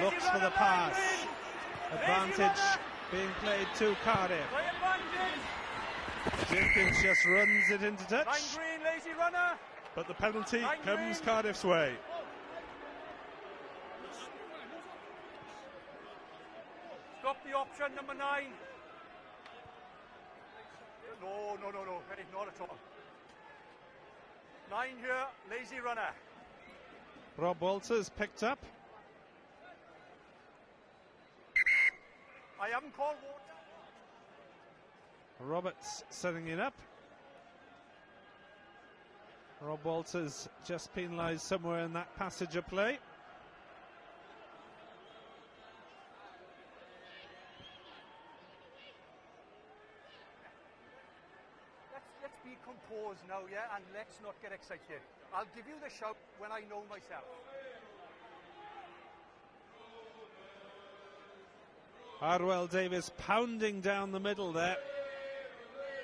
looks for the pass. Advantage being played to Cardiff. Jenkins just runs it into touch. Green, lazy runner. But the penalty comes Cardiff's way. Stop the option, number 9. No. Hey, not at all. 9 here, lazy runner. Rob Walters picked up. I haven't called water. Roberts setting it up. Rob Walters just penalised somewhere in that passage of play. Let's be composed now, yeah, and let's not get excited. I'll give you the shout when I know myself. Harwell Davis pounding down the middle there.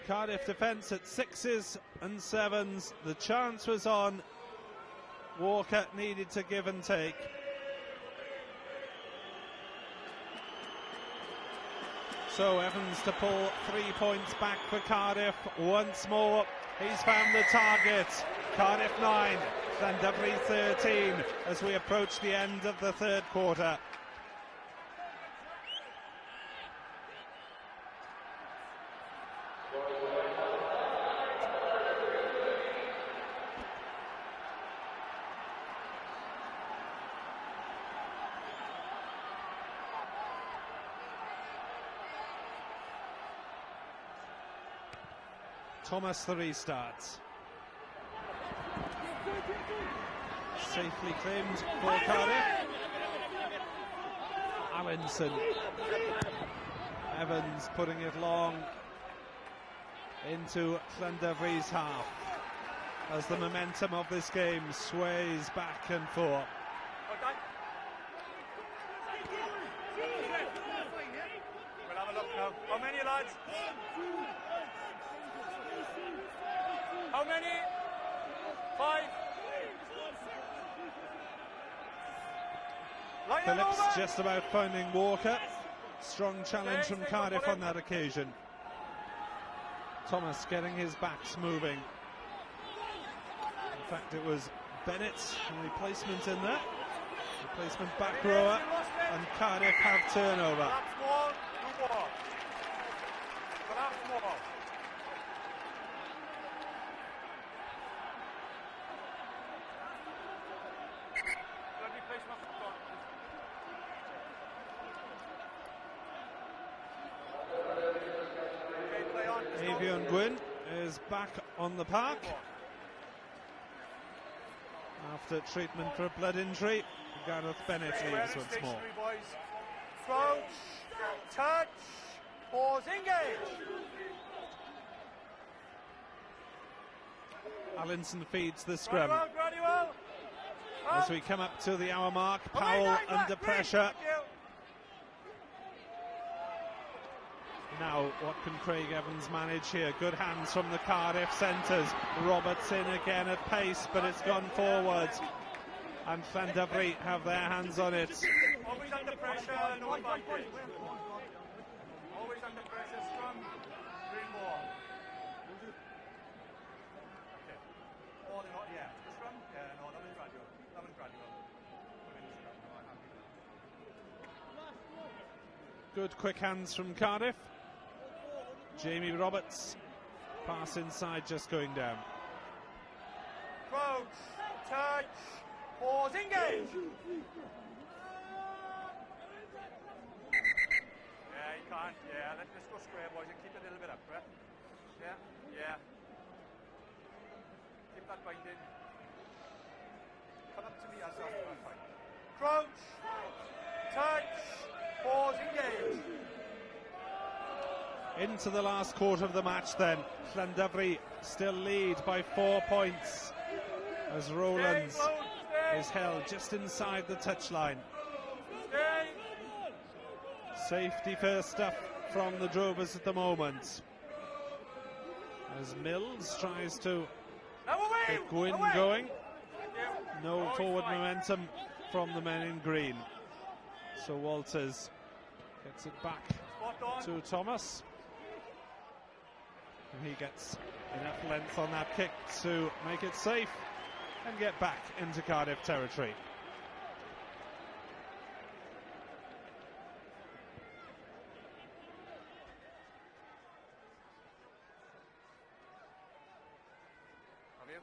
Cardiff defence at 6s and 7s. The chance was on. Walker needed to give and take. So Evans to pull 3 points back for Cardiff. Once more, he's found the target. Cardiff 9, Llandudno 13 as we approach the end of the third quarter. Thomas the restarts. Safely claimed for Cardiff. Allinson. Evans putting it long into Llandudno's half as the momentum of this game sways back and forth. We'll have a look now. How many, lads? How many? 5. Phillips just about finding Walker. Strong challenge from Cardiff on that occasion. Thomas getting his backs moving. In fact, it was Bennett, a replacement in there. Replacement back rower, and Cardiff have turnover. Avion Gwyn is back on the park after treatment for a blood injury. Gareth Bennett leaves once more. Crouch, touch, pause, engage. Allinson feeds the scrum. Gradual. As we come up to the hour mark, Powell under pressure. Now, what can Craig Evans manage here? Good hands from the Cardiff centres. Roberts in again at pace, but it's gone forwards. And Llandudno have their hands on it. Always under pressure, no advantage. Always under pressure, scrum, green ball. Okay. All in all, yeah. The scrum? Yeah, no, that was gradual. That was gradual. Good quick hands from Cardiff. Jamie Roberts, pass inside, just going down. Crouch, touch, pause, engage. Yeah, you can't. Yeah, let's go square, boys, and keep it a little bit up, right? Yeah. Keep that binding. Come up to me as that's fine. Crouch, touch, pause, engage. Into the last quarter of the match then. Llandudno still lead by 4 points as Rowlands is held just inside the touchline. Safety first stuff from the Drovers at the moment. As Mills tries to get Gwyn going. No forward momentum from the men in green. So Walters gets it back to Thomas. And he gets enough length on that kick to make it safe and get back into Cardiff territory. Have you?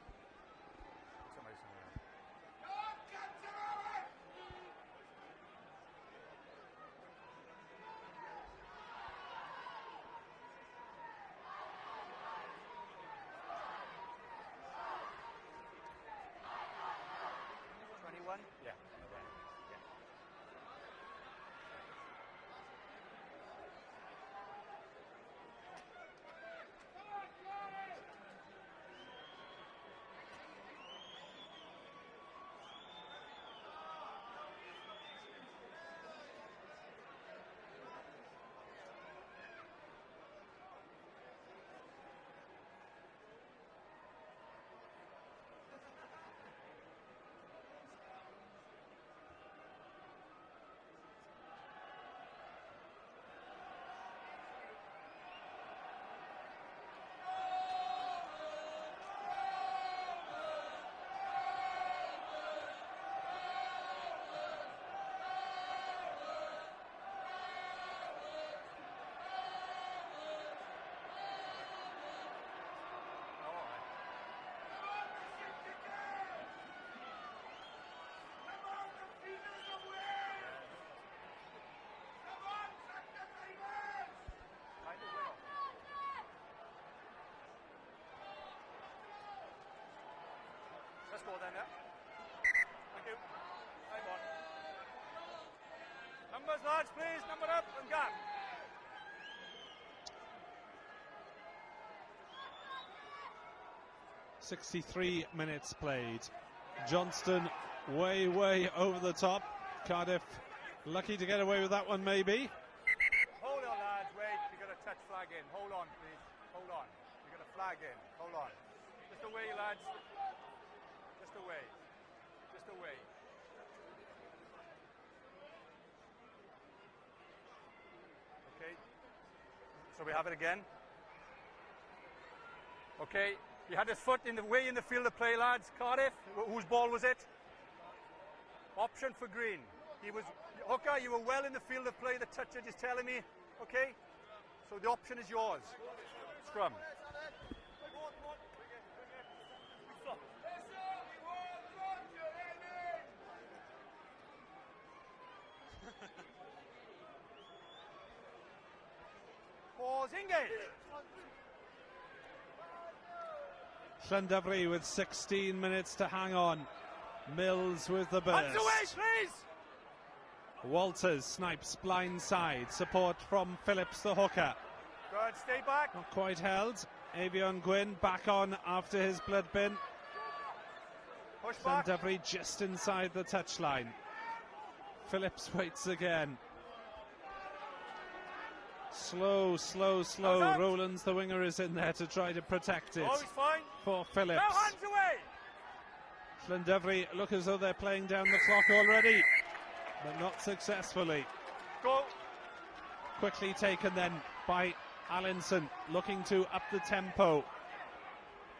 Numbers, lads, please. Number up and gap. .63 minutes played. Johnston way over the top. Cardiff lucky to get away with that one, maybe. Hold on, lads, wait. You got a touch flag in. Hold on, please. Hold on. You got a flag in. Hold on. Just away, lads. Just away. Just away. Okay. So we have it again. Okay. He had his foot in the way in the field of play, lads. Cardiff, whose ball was it? Option for Green. He was, Hooker, you were well in the field of play. The toucher is telling me, okay? So the option is yours. Scrum. Pause, engage. Llandovery with 16 minutes to hang on. Mills with the burst. Hands away, please! Walters snipes blind side. Support from Phillips the hooker. Good, stay back. Not quite held. Avion Gwyn back on after his blood bin. Push back. Llandovery just inside the touchline. Phillips waits again. Slow. Rowlands, the winger, is in there to try to protect it. Oh, he's fine. For Phillips. Now hands away. Llandovery look as though they're playing down the clock already, but not successfully. Go. Quickly taken then by Allinson, looking to up the tempo.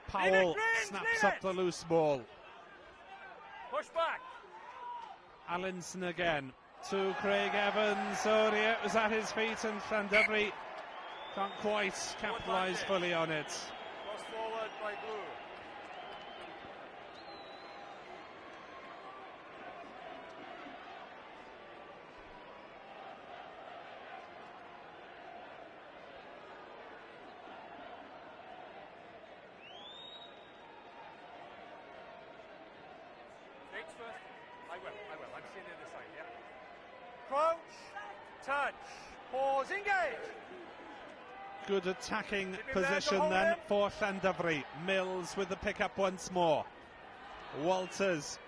Powell snaps up the loose ball. Push back. Allinson again to Craig Evans. Oh dear, it was at his feet and Llandovery can't quite capitalise fully on it. Cross forward by Blue. Dates first. I will. I'm seeing the other side, yeah. Crouch, touch, pause, engage. Good attacking position then for Llandovery. Mills with the pickup once more. Walters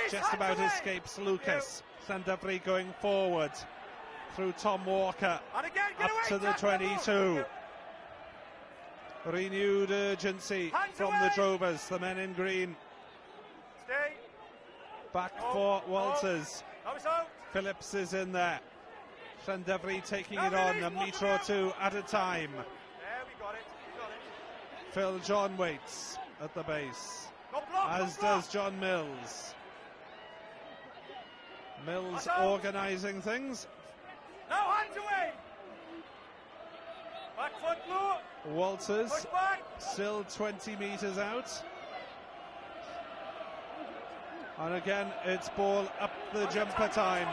just about escapes Lucas. Llandovery going forward through Tom Walker up to the 22. Renewed urgency from the Drovers, the men in green. Stay. Back for Walters. Out. Phillips is in there. Llandovery taking it on a metre or two at a time. There, we got it. Phil John waits at the base, as does John Mills. Mills organising things. Now hands away. Back foot, Blue. Walters Push back. still 20 metres out. And again, it's ball up the jumper time.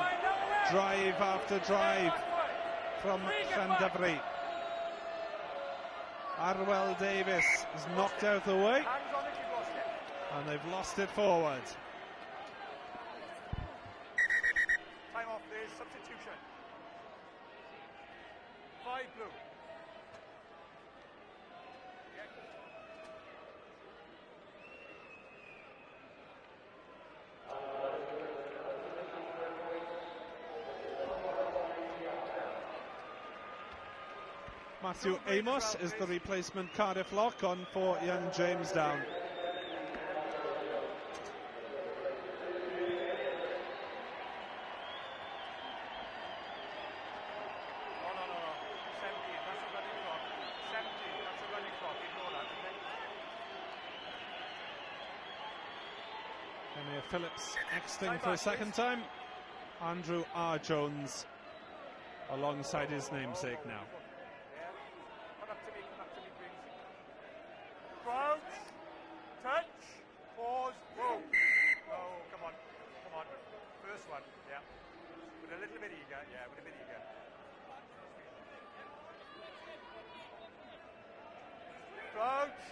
Drive after drive from Llandovery. Arwell Davis is knocked out the way, and they've lost it forward. Time off, there's substitution. 5 Blue. Matthew Amos is the replacement Cardiff lock on for young James Down. No. 17, that's a running clock. 17, that's a running clock. Ignore that, okay? Emir Phillips exiting for a second time. Andrew R. Jones alongside his namesake now. Come up to me, please. Crouch, touch, pause, whoa. Oh, come on. First one, yeah. With a little bit eager, Crouch,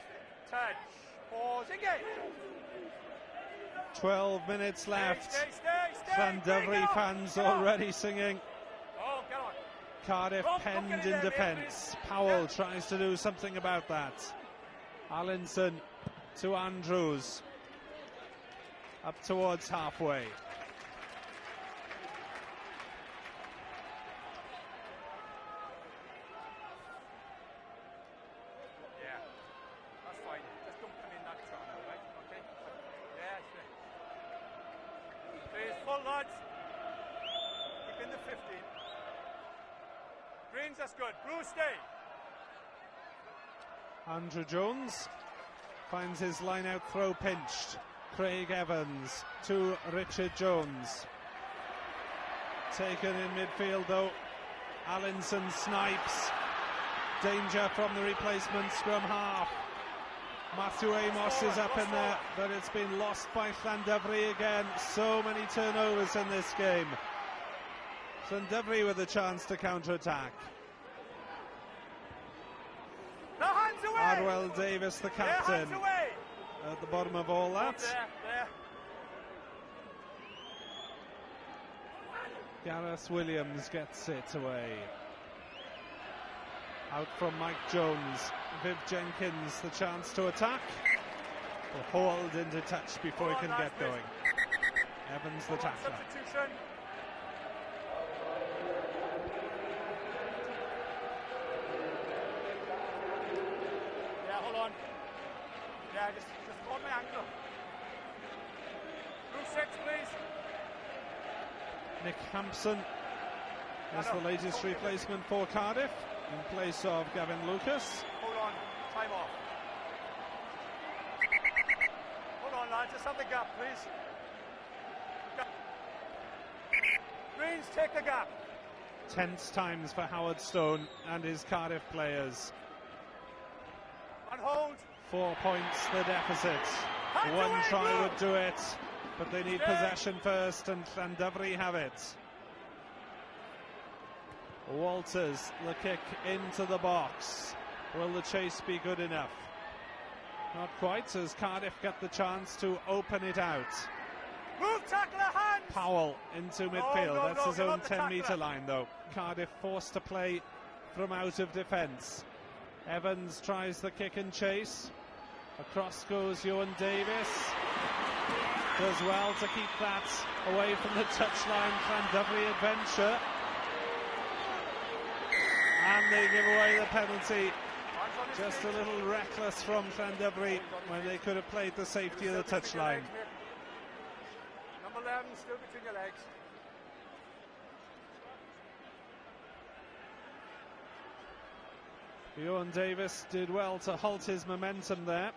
touch, pause, engage. 12 minutes left. Stay. Llandovery fans already singing Oh, get on. Cardiff Oh, penned look at it in there, defence. please. Powell Yeah. tries to do something about that. Allinson to Andrews. Up towards halfway. Yeah, that's fine. Just don't come in that trap now, right? Okay? Yeah, sure. Please, full lads. Keep in the 15. Greens, that's good. Bruce, stay. Andrew Jones finds his line-out throw pinched. Craig Evans to Richard Jones. Taken in midfield though. Allinson snipes. Danger from the replacement scrum half. Matthew Amos is up in there, but it's been lost by Llandevry again. So many turnovers in this game. Llandevry with a chance to counter-attack. No, hands away! Arwell Davis, the captain, hands away! at the bottom of all that. There. Gareth Williams gets it away. Out from Mike Jones. Viv Jenkins, the chance to attack. Will hold into touch before he can get going. Evans, the tackler. Substitution. Yeah, hold on. Yeah, just hold my ankle. Through 6, please. Nick Hampson is the latest replacement for Cardiff in place of Gavin Lucas. Hold on, time off. Hold on, lads, just have the gap, please. Greens, take the gap. Tense times for Howard Stone and his Cardiff players. And hold. 4 points the deficit. One try would do it, but they need possession first, and Llandevry have it. Walters, the kick into the box. Will the chase be good enough? Not quite, as Cardiff get the chance to open it out. Move, tackler, hands! Powell into midfield. no, That's his get own on the 10-metre tackler. line, though. Cardiff forced to play from out of defence. Evans tries the kick and chase. Across goes Ewan Davis. Does well to keep that away from the touchline. Llandevry adventure. And they give away the penalty. Just a little reckless from Llandevry when they could have played the safety of the touchline. Number 11, still between your legs. Ewan Davis did well to halt his momentum there,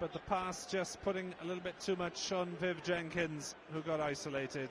but the pass just putting a little bit too much on Viv Jenkins, who got isolated.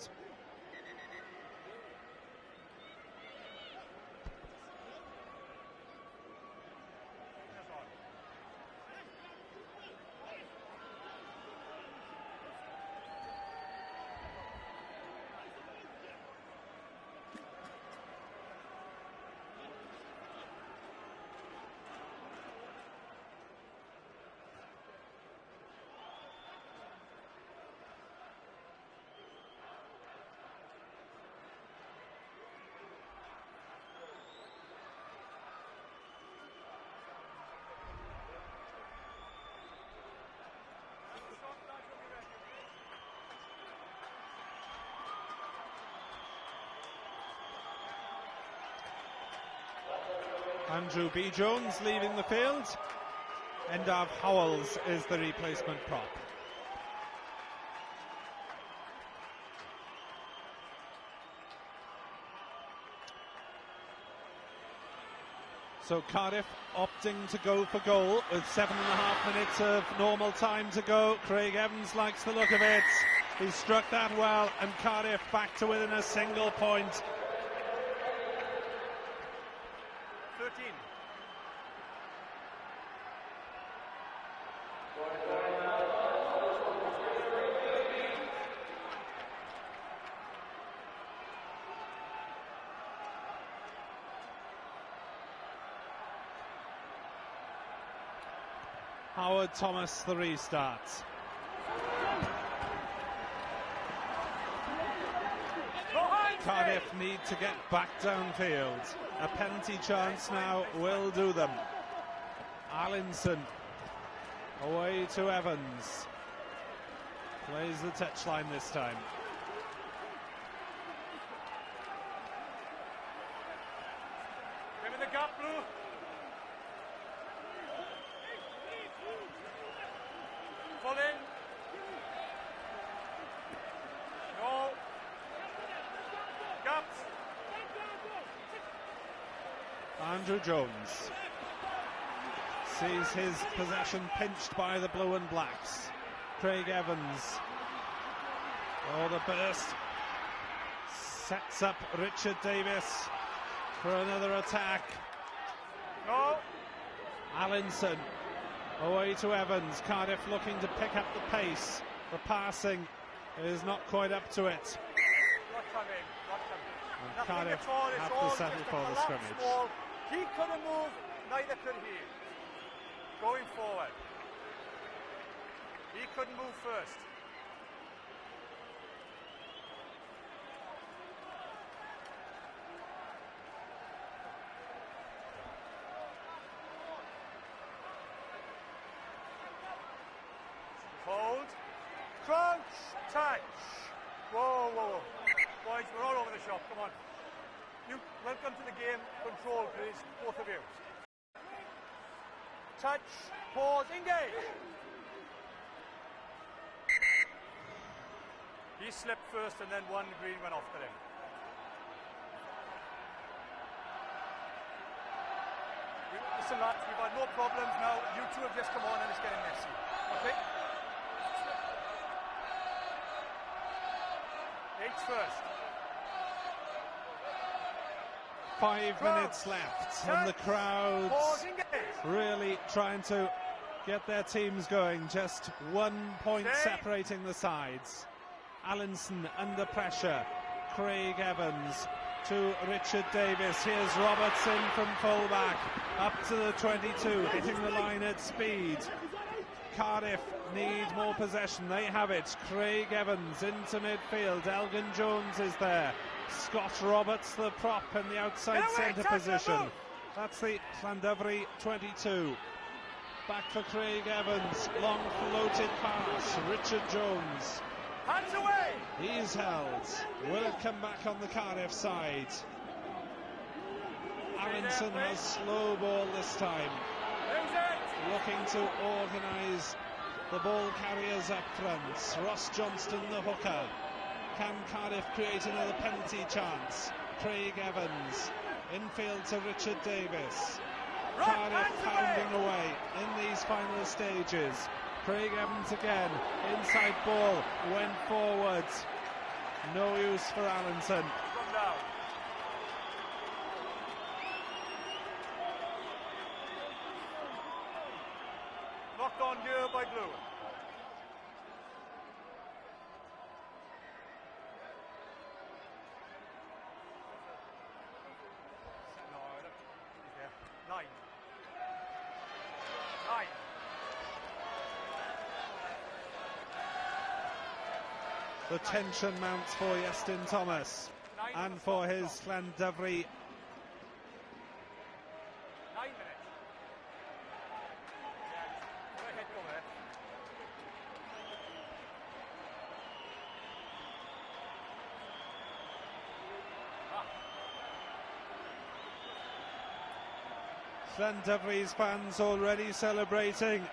Andrew B. Jones leaving the field. Endav Howells is the replacement prop. So Cardiff opting to go for goal with 7.5 minutes of normal time to go. Craig Evans likes the look of it. He struck that well, and Cardiff back to within a single point. 13. Howard Thomas, the restart. No hands! Cardiff need to get back downfield. A penalty chance now will do them. Allinson away to Evans. Plays the touchline this time. Give me the gap, Blue. Pull in. No. Gaps. Andrew Jones sees his possession pinched by the blue and blacks. Craig Evans. Oh, the burst sets up Richard Davis for another attack. No. Allinson away to Evans. Cardiff looking to pick up the pace. The passing is not quite up to it. Not coming. Not coming. And Nothing Cardiff at all. It's have all to settle just a for the collapsed scrimmage. wall. He couldn't move. Neither could he. Going forward. He couldn't move first. Hold. Crouch. Touch. Whoa, whoa, whoa. Boys, we're all over the shop. Come on. You welcome to the game. Control, please. Both of you. Touch. Pause. Engage. He slipped first and then one green went off the ring. Listen, lads, we've had no problems now. You two have just come on and it's getting messy. Okay? H first. 5 minutes left and the crowds Pause, engage. really trying to get their teams going. Just 1 point Stay. separating the sides. Allinson under pressure. Craig Evans to Richard Davis. Here's Robertson from fullback up to the 22, hitting the line at speed. Cardiff need more possession. They have it. Craig Evans into midfield. Elgin Jones is there. Scott Roberts, the prop in the outside centre position. That's the Llandovery 22. Back for Craig Evans. Long floated pass. Richard Jones. Hands away. He's held. Will it come back on the Cardiff side? Allinson has slow ball this time. Looking to organise the ball carriers up front. Ross Johnston, the hooker. Can Cardiff create another penalty chance? Craig Evans. Infield to Richard Davis. Cardiff pounding away in these final stages. Craig Evans again. Inside ball. Went forward. No use for Allinson. Come down. Knocked on here by Blue. No, yeah. 9. 9. The tension mounts for Iestyn Thomas and for his Llandovery. 9 minutes. Yeah, go ahead, go there. Llandovery's fans already celebrating,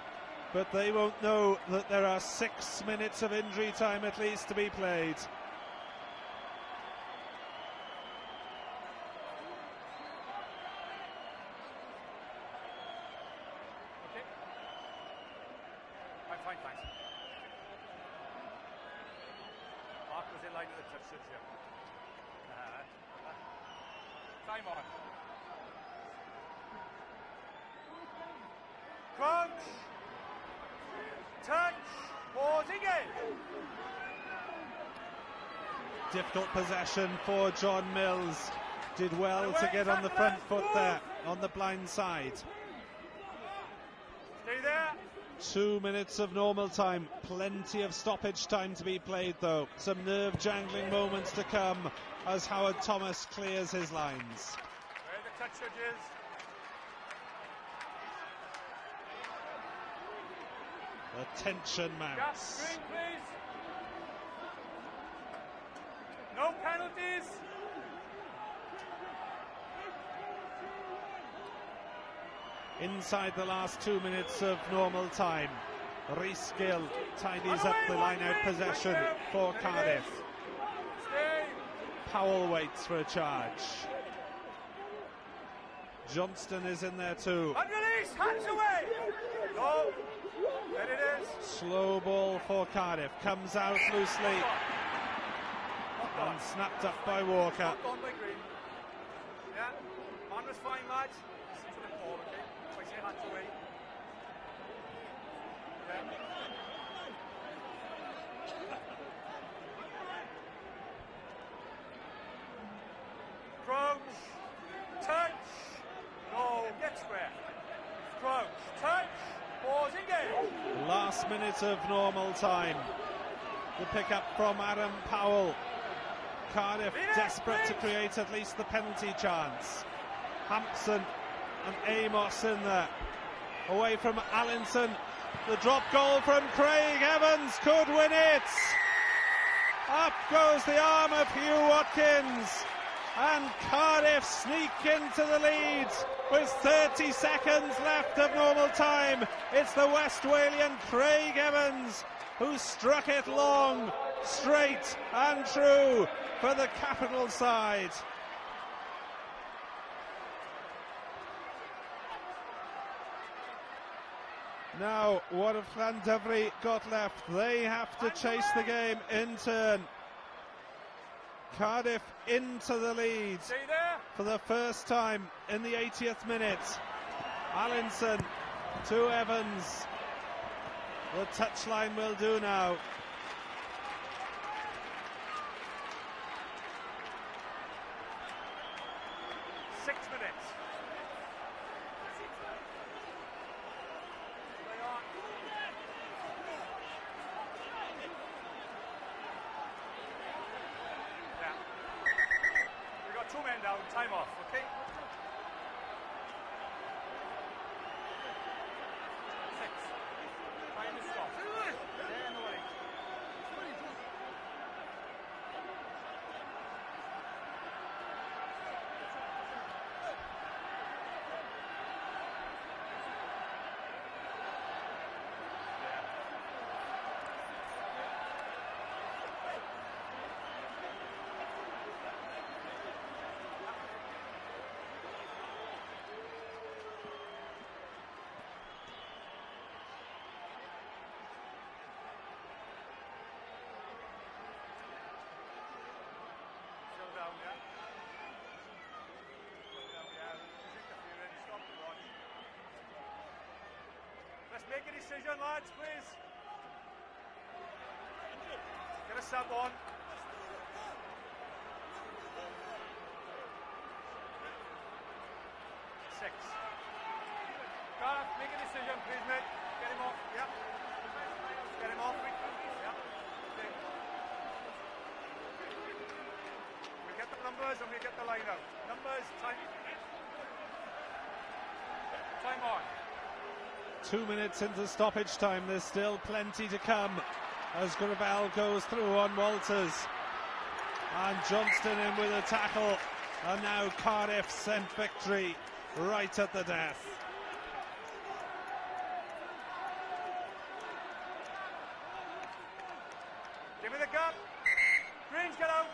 but they won't know that there are 6 minutes of injury time at least to be played. Okay. I'm fine, thanks. Mark was in line with the touch, yeah. Time on. Crunch. Touch. Pause, engage. Difficult possession for John Mills. Did well to get on the front foot there on the blind side. Stay there. 2 minutes of normal time, plenty of stoppage time to be played though. Some nerve-jangling moments to come as Howard Thomas clears his lines. Where the touch is. The tension mounts. Screen, please. No penalties. Inside the last 2 minutes of normal time, Droversgold tidies up the line-out possession for Cardiff. Powell waits for a charge. Johnston is in there too. Unreleased, hands away. No, there it is. Slow ball for Cardiff, comes out loosely and snapped up by Walker. Knocked on by Green. Yeah, man was fine, lads. Listen to the call, okay? If I say hands away. Yeah. Crouch, touch, no, get square. Crouch, touch, pause, engage. Last minute of normal time. The pickup from Adam Powell. Cardiff desperate to create at least the penalty chance. Hampson and Amos in there. Away from Allinson. The drop goal from Craig Evans could win it. Up goes the arm of Hugh Watkins. And Cardiff sneak into the lead with 30 seconds left of normal time. It's the West Walian Craig Evans who struck it long, straight and true for the capital side. Now, what have Llandovery got left? They have to chase the game in turn. Cardiff into the lead for the first time in the 80th minute. Allinson to Evans. The touchline will do now. Time off, okay? 6. Time to stop. Stay in the way. Let's make a decision, lads, please. Get a sub on. 6. Gareth, make a decision, please, mate. Get him off. Yep. Get him off. Yep. Okay. We'll get the numbers and we'll get the line out. Numbers, time. Time on. 2 minutes into stoppage time. There's still plenty to come as Gravel goes through on Walters. And Johnston in with a tackle. And now Cardiff sent victory right at the death. Give me the gap. Greens, get out.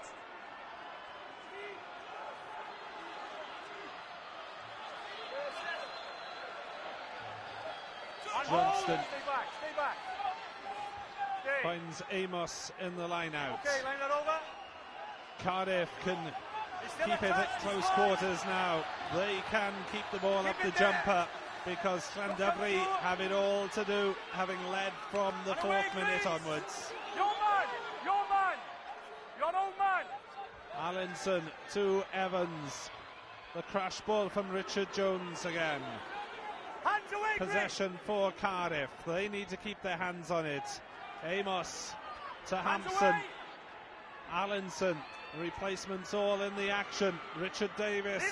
Johnston Stay back. Stay. finds Amos in the line out. Okay, line that over. Cardiff can keep it at close quarters now. They can keep the ball up the jumper because Llandovery have it all to do, having led from the 4th minute onwards. Your man, your own man. Allinson to Evans. The crash ball from Richard Jones again. Hands Hands away, possession for Cardiff. They need to keep their hands on it. Amos to Hampson. Allinson. Replacements all in the action. Richard Davis.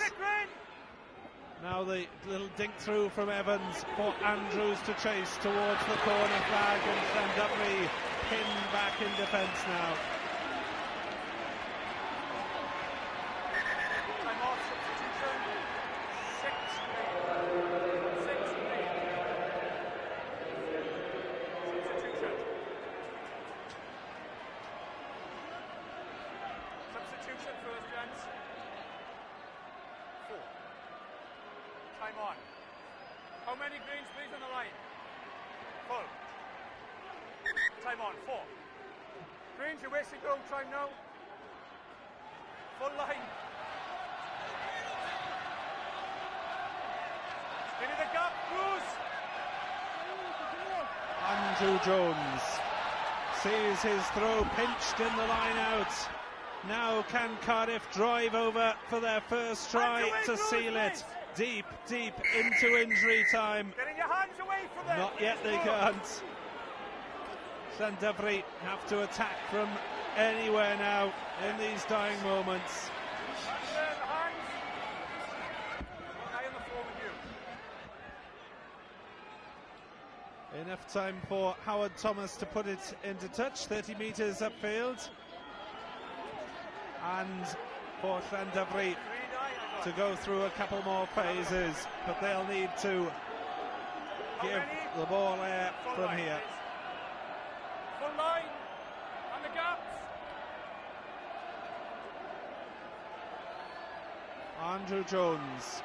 Now the little dink through from Evans for Andrews to chase towards the corner flag, and Llandudno pinned back in defence now. Time off, substitution. 6-3. Substitution first, gents. 4. Time on. How many greens, please, on the line? Full. Time on. 4. Greens, you're wasting your own time now. Full line. Into the gap, Bruce. Andrew Jones sees his throw pinched in the line out. Now can Cardiff drive over for their first try to seal it? Deep into injury time. Getting your hands away from them. Not yet, they can't. Llandudno have to attack from anywhere now in these dying moments. Enough time for Howard Thomas to put it into touch, 30 metres upfield. And for Llandudno to go through a couple more phases, but they'll need to give the ball air from here. Full line and the gaps. Andrew Jones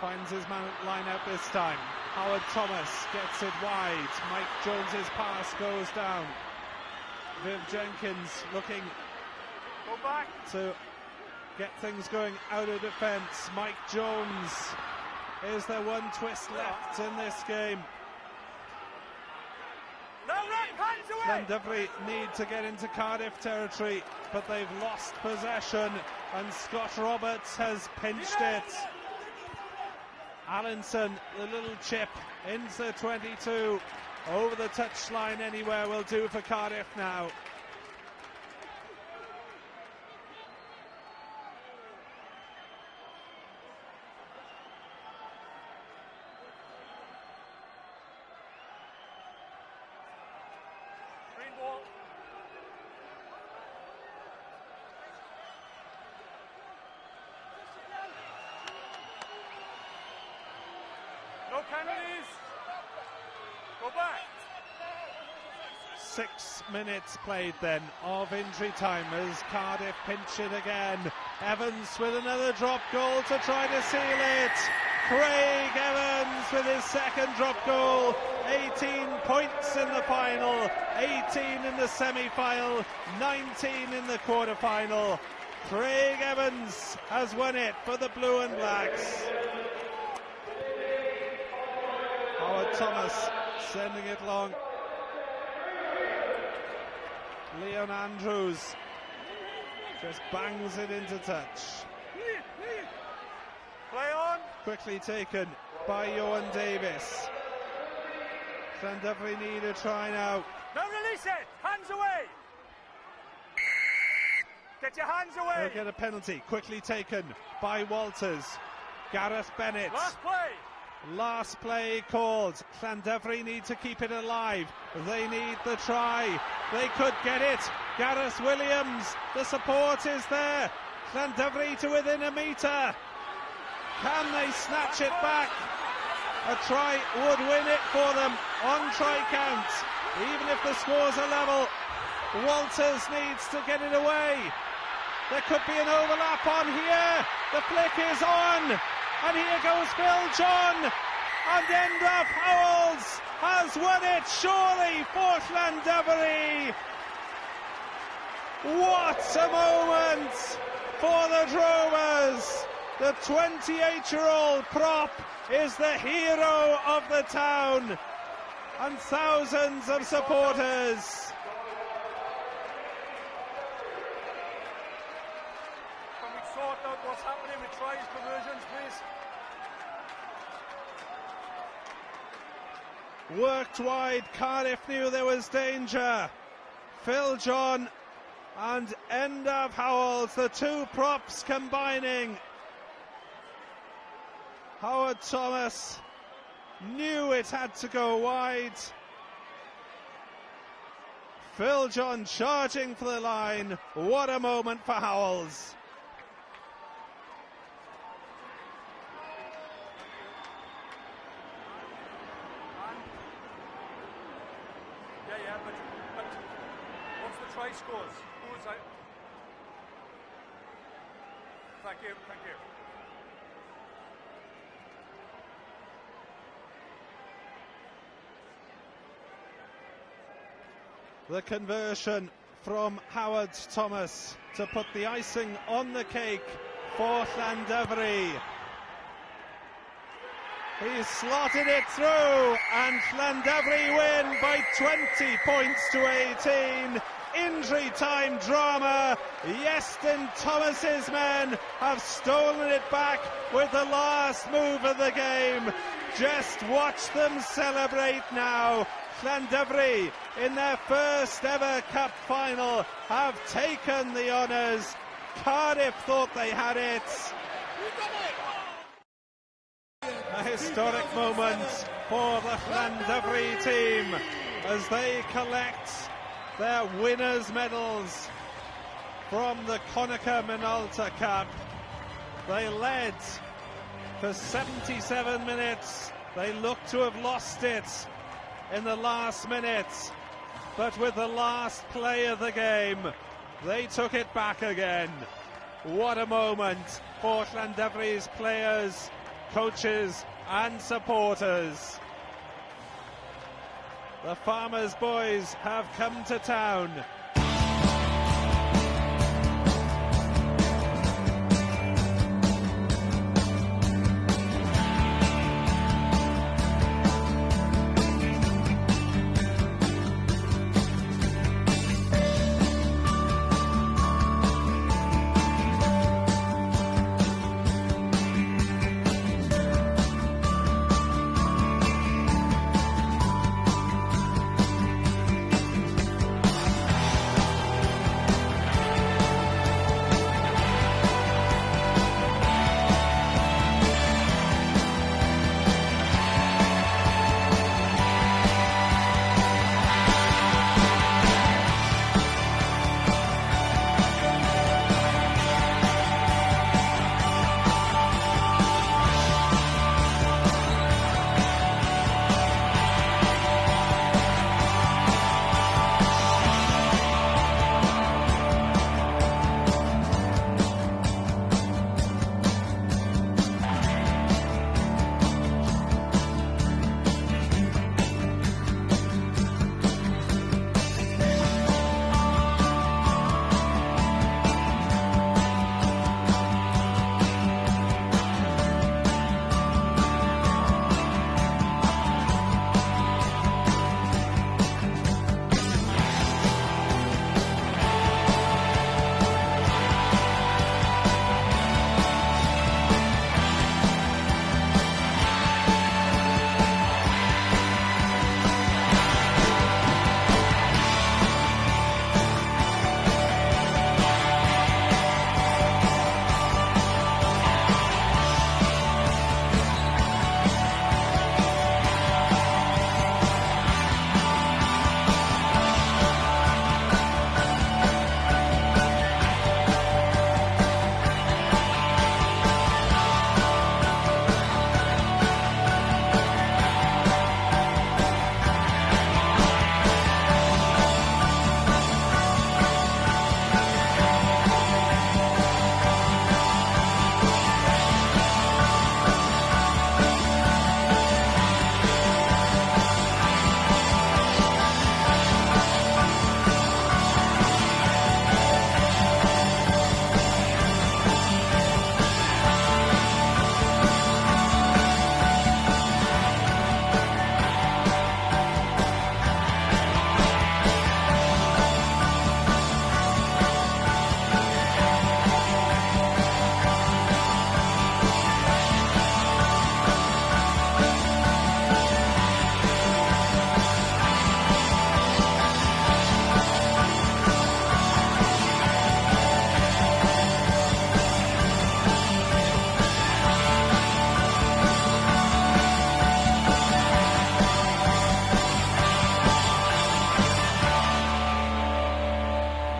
finds his line out this time. Howard Thomas gets it wide. Mike Jones's pass goes down. Viv Jenkins looking to get things going out of defence. Mike Jones, is there one twist left in this game? Llandudno need to get into Cardiff territory, but they've lost possession, and Scott Roberts has pinched it. Allinson, the little chip into 22, over the touchline anywhere will do for Cardiff now. Green ball. No penalties. Go back. 6 minutes played then of injury time as Cardiff pinch it again. Evans with another drop goal to try to seal it. Craig Evans with his second drop goal. 18 points in the final, 18 in the semi-final, 19 in the quarter-final. Craig Evans has won it for the Blue and Blacks. Howard Thomas sending it long. Leon Andrews just bangs it into touch. Play on. Quickly taken by Johan Davis. Llandudno need a try now. No, release it. Hands away. Get your hands away. They'll get a penalty. Quickly taken by Walters. Gareth Bennett. Last play called. Llandudno need to keep it alive. They need the try. They could get it. Gareth Williams. The support is there. Llandudno to within a metre. Can they snatch it back? A try would win it for them on try count. Even if the scores are level, Walters needs to get it away. There could be an overlap on here. The flick is on. And here goes Phil John. And Endrop Howells has won it, surely, for Llandudno. What a moment for the Drovers. The 28-year-old prop is the hero of the town. And thousands of supporters. Can we sort out what's happening with tries, conversions, please? worked wide. Cardiff knew there was danger. Phil John and Endav Howells, the two props combining. Howard Thomas knew it had to go wide. Phil John charging for the line. What a moment for Howells. Yeah, but what's the try scores? Who was I? Thank you. The conversion from Howard Thomas to put the icing on the cake for Llandovery. He slotted it through, and Llandovery win by 20 points to 18. Injury time drama. Iestyn Thomas's men have stolen it back with the last move of the game. Just watch them celebrate now. Llandovery, in their first ever cup final, have taken the honours. Cardiff thought they had it. A historic moment for the Llandovery team as they collect their winners' medals from the Connacher Minolta Cup. They led for 77 minutes. They look to have lost it in the last minute, but with the last play of the game, they took it back again. What a moment for Llandovery's players, coaches and supporters. The Farmers' boys have come to town.